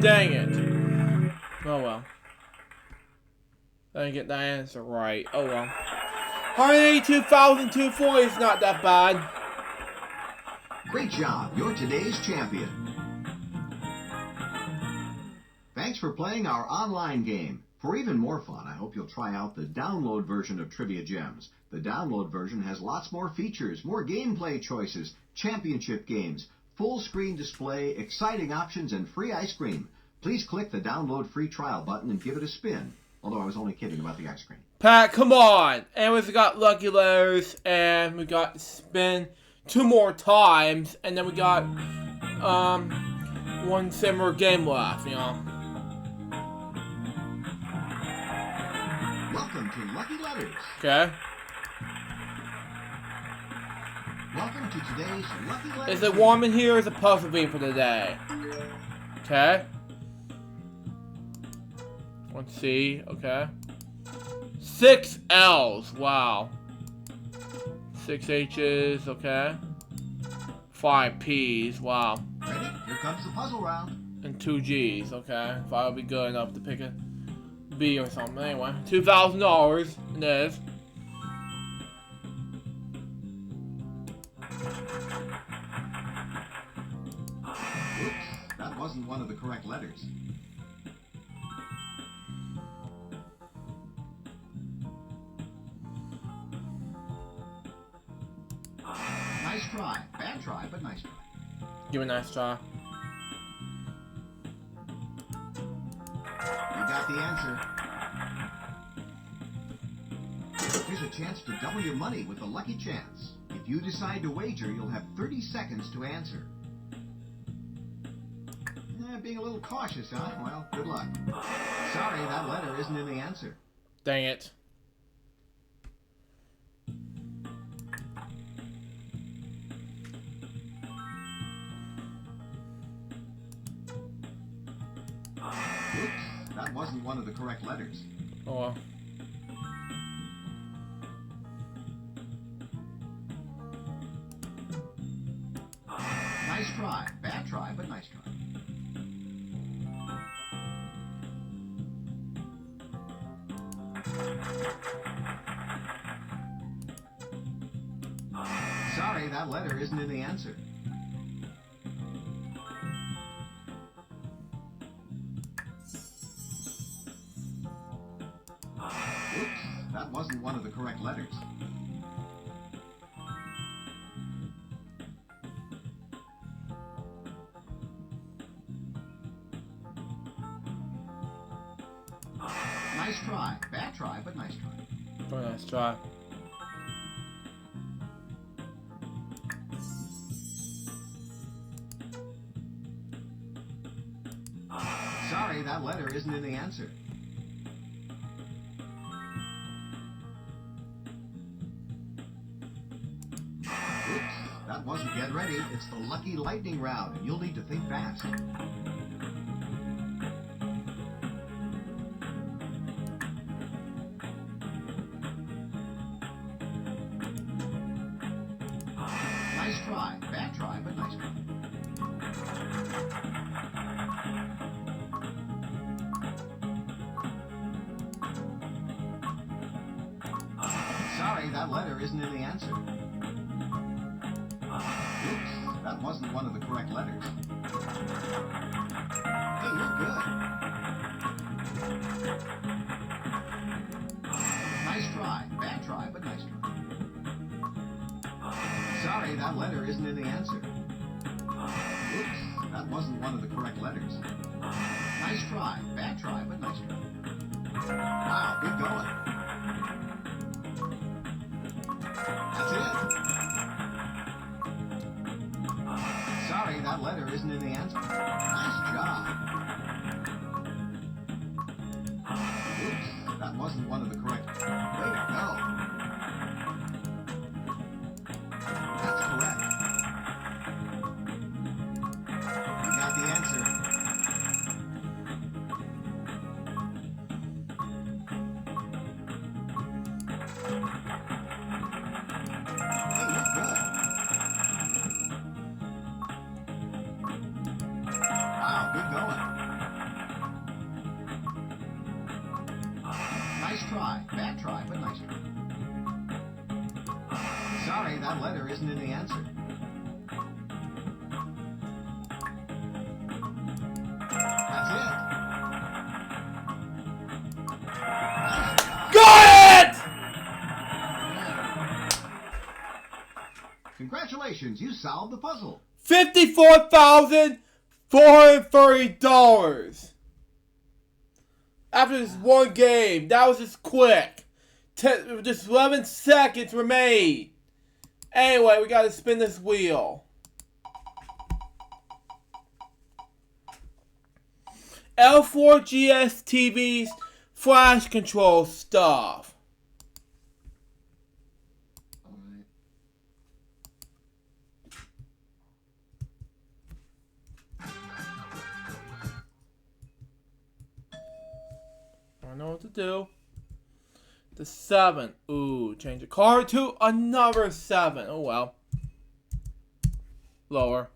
Dang it. Oh well. I didn't get that answer right. Oh well. 182,240 is not that bad. Great job. You're today's champion. Thanks for playing our online game. For even more fun, I hope you'll try out the download version of Trivia Gems. The download version has lots more features, more gameplay choices, championship games, full screen display, exciting options, and free ice cream. Please click the download free trial button and give it a spin. Although I was only kidding about the ice cream. Pat, come on! And we've got lucky letters, and we got spin 2 more times, and then we got 1 similar game left, you know. Welcome to Lucky Letters. Okay. Welcome to today's Lucky Letters. Is it warm in here? Or is it supposed to be for today? Okay. Let's see. Okay. 6 L's. Wow. 6 H's. Okay. 5 P's. Wow. Ready? Here comes the puzzle round. And 2 G's. Okay. If I would be good enough to pick a B or something. Anyway. $2,000. It is. Oops, that wasn't one of the correct letters. Nice try. Bad try, but nice try. Give it a nice try. You got the answer. Here's a chance to double your money with a lucky chance. If you decide to wager, you'll have 30 seconds to answer. Being a little cautious, huh? Well, good luck. Sorry, that letter isn't in the answer. Dang it. Oops, that wasn't one of the correct letters. Oh well. Nice try. Bad try, but nice try. Sorry, that letter isn't in the answer. Oops, that wasn't one of the correct letters. Nice try. Bad try, but nice try. Very nice try. Sorry, that letter isn't in the answer. Oops, that wasn't get ready. It's the lucky lightning round, and you'll need to think fast. Nice try. Bad try, but nice try. Sorry, that letter isn't in the answer. Oops, that wasn't one of the correct letters. Hey, you're good. Nice try. Bad try, but nice try. Sorry, that letter isn't in the answer. Oops, that wasn't one of the correct letters. Nice try. Bad try, but nice try. Wow, good going. That's it. Sorry, that letter isn't in the answer. Nice job. Oops, that wasn't one of the correct. Way to go. That's correct. You got the answer. Hey, you're good. Wow, good going. Nice try. Bad try, but nice try. Sorry, that letter isn't in the answer. That's it. Congratulations, you solved the puzzle. $54,430. After this one game, that was just quick. Just 11 seconds remain. Anyway, we gotta spin this wheel. L4GS TV's flash control stuff. Alright. I know what to do. The 7. Ooh, change the card to another 7. Oh well. Lower.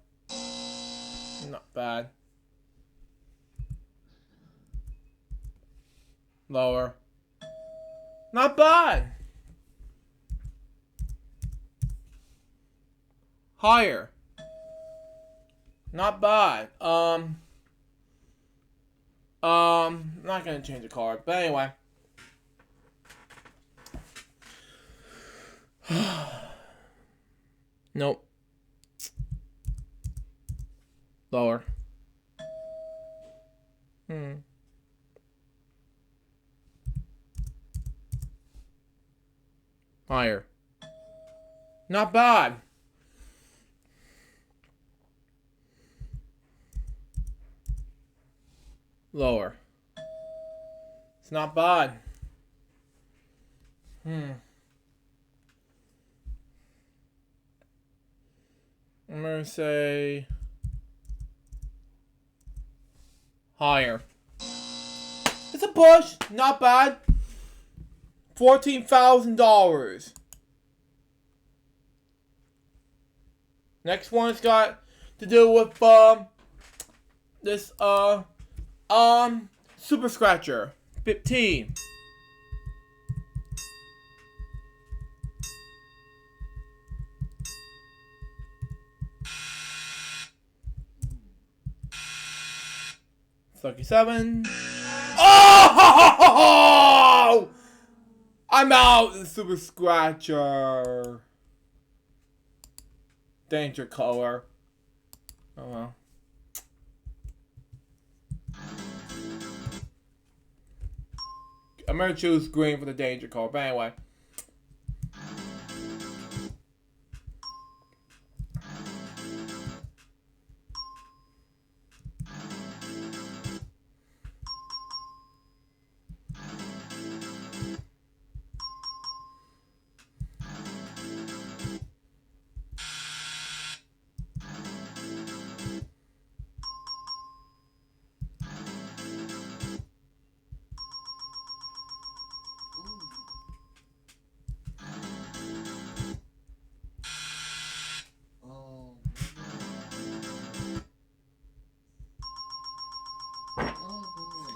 Not bad. Lower. Not bad. Higher. Not bad. Not gonna change the card, but anyway. Nope. Lower. Higher. Not bad. Lower. It's not bad. I'm gonna say higher. It's a push. Not bad. $14,000. Next one's got to do with this Super Scratcher 15. Lucky 7. Oh! I'm out, the Super Scratcher. Danger color. Oh well. I'm gonna choose green for the danger color, but anyway.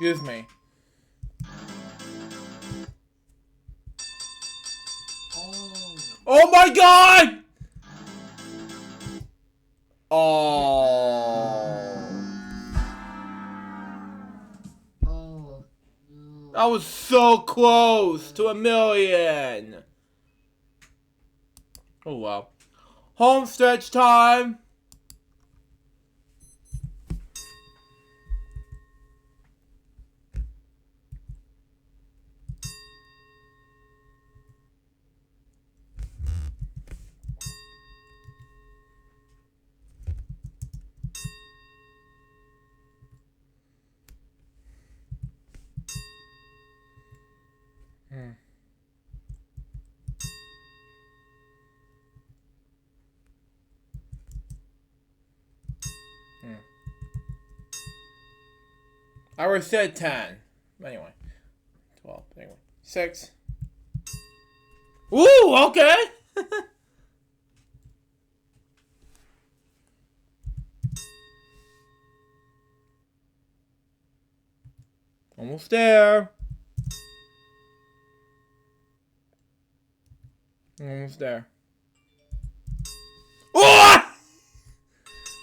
Excuse me. Oh my god! Oh. Oh, no. That was so close to $1 million. Oh wow. Home stretch time. I already said 10. Anyway. 12. Anyway. 6. Ooh, okay. Almost there. Almost there. Oh!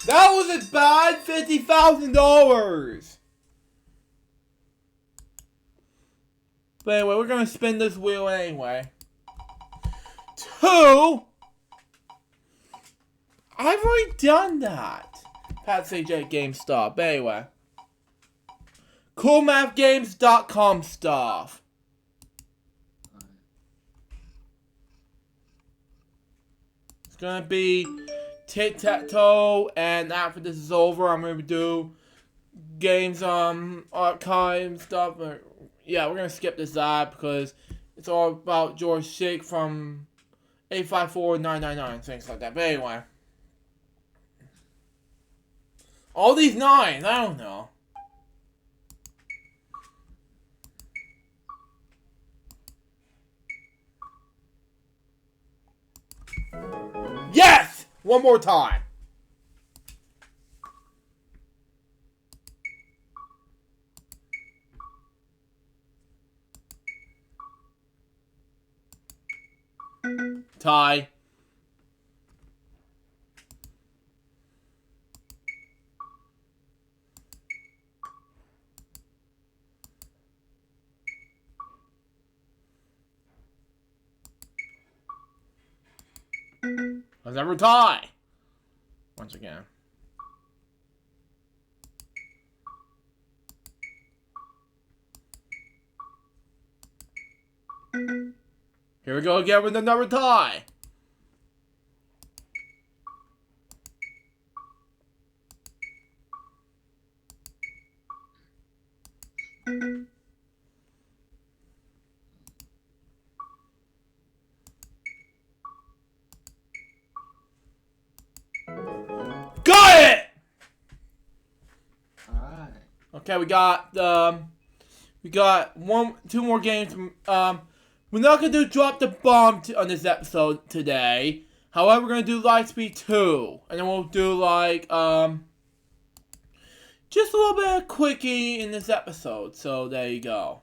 That wasn't bad. $50,000. But anyway, we're gonna spin this wheel anyway. 2, I've already done that. Pat CJ GameStop. But anyway. CoolMathGames.com stuff. It's gonna be tic-tac-toe, and after this is over, I'm gonna do games archive stuff. Yeah, we're gonna skip this ad because it's all about George Shake from 854-999, things like that. But anyway. All these nines, I don't know. Yes! One more time. Tie. Let's never tie. Once again. Here we go again with the number tie. Got it! Alright. Okay, we got two more games. We're not gonna do Drop the Bomb on this episode today. However, we're gonna do Lightspeed 2, and then we'll do like just a little bit of quickie in this episode. So there you go.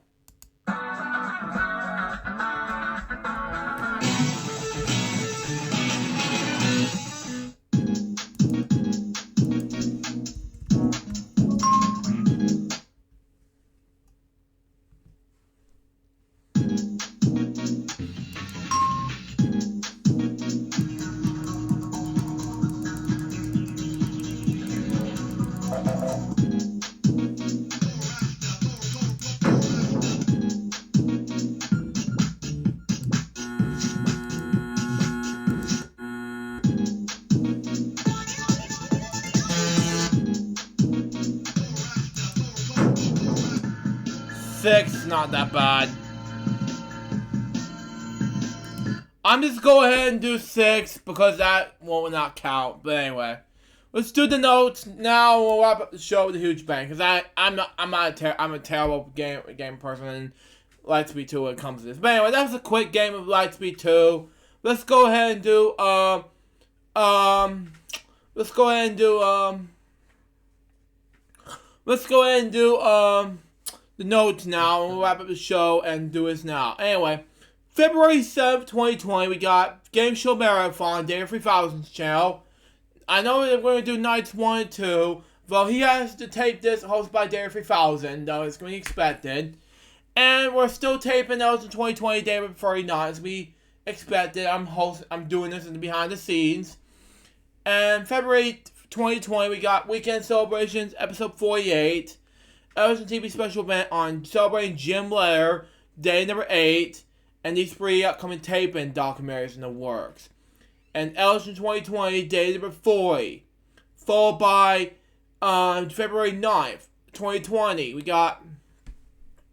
Six, not that bad. I'm just go ahead and do 6 because that will not count. But anyway, let's do the notes now. We'll wrap up the show with a huge bang because I'm a terrible game person and Lightspeed 2 when it comes to this. But anyway, that was a quick game of Lightspeed 2. Let's go ahead and do the notes now. We'll wrap up the show and do this now. Anyway, February 7th, 2020, we got Game Show Marathon, Data 3000's channel. I know that we're going to do nights 1 and 2. Well, he has to tape this, hosted by Data 3000, though it's going to be expected. And we're still taping those in 2020, Data 39, as we expected. I'm doing this in the behind the scenes. And February 2020, we got Weekend Celebrations, episode 48. Elgin TV special event on celebrating Jim Lair, day number 8, and these 3 upcoming taping documentaries in the works. And Elgin 2020, day number 40. Followed by February 9th, 2020, we got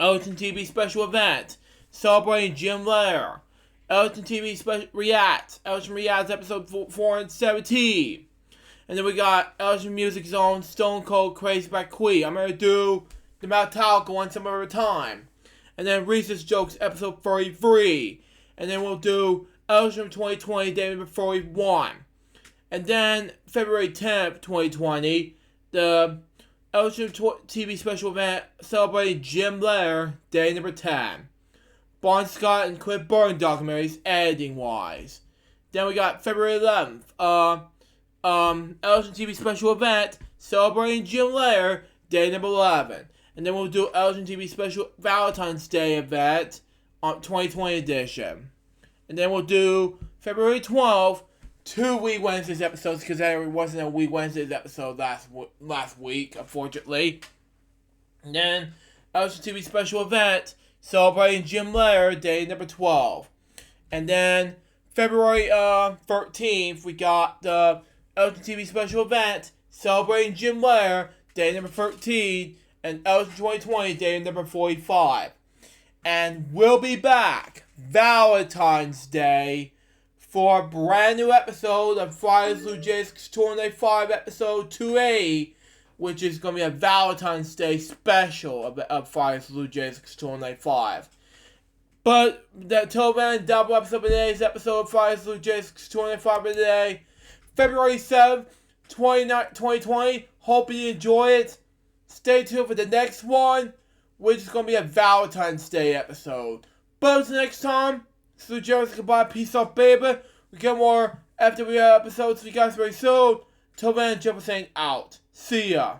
Elgin TV special event celebrating Jim Lair. Elgin TV special React. Elgin Reacts episode 417. And then we got Elgin Music Zone, Stone Cold Crazy by Quee. I'm going to do the Metallica one some other time. And then Reese's Jokes episode 33. And then we'll do Elgin 2020, day number 41. And then February 10th, 2020, the Elgin TV special event celebrating Jim Lair, day number 10. Bon Scott and Cliff Burton documentaries, editing wise. Then we got February 11th, Elgin TV special event celebrating Jim Lair, day number 11. And then we'll do Elgin TV special Valentine's Day event on 2020 edition. And then we'll do February 12th, 2 Wee Wednesdays episodes because there wasn't a Wee Wednesdays episode last week, unfortunately. And then LGTV special event celebrating Jim Lair, day number 12. And then February 13th, we got the LGTV special event celebrating Jim Lair, day number 13, and LG 2020, day number 45. And we'll be back Valentine's Day for a brand new episode of Friday's LukeJ62895 episode 2A, which is going to be a Valentine's Day special of Friday's LukeJ62895. But until then, double episode of today's episode of Friday's LukeJ62895 today, February 7th, 2020. Hope you enjoy it. Stay tuned for the next one, which is going to be a Valentine's Day episode. But until next time, this is LukeJ. Goodbye, peace out, baby. We get more FW episodes for you guys very soon. Till then, Jumper saying out. See ya.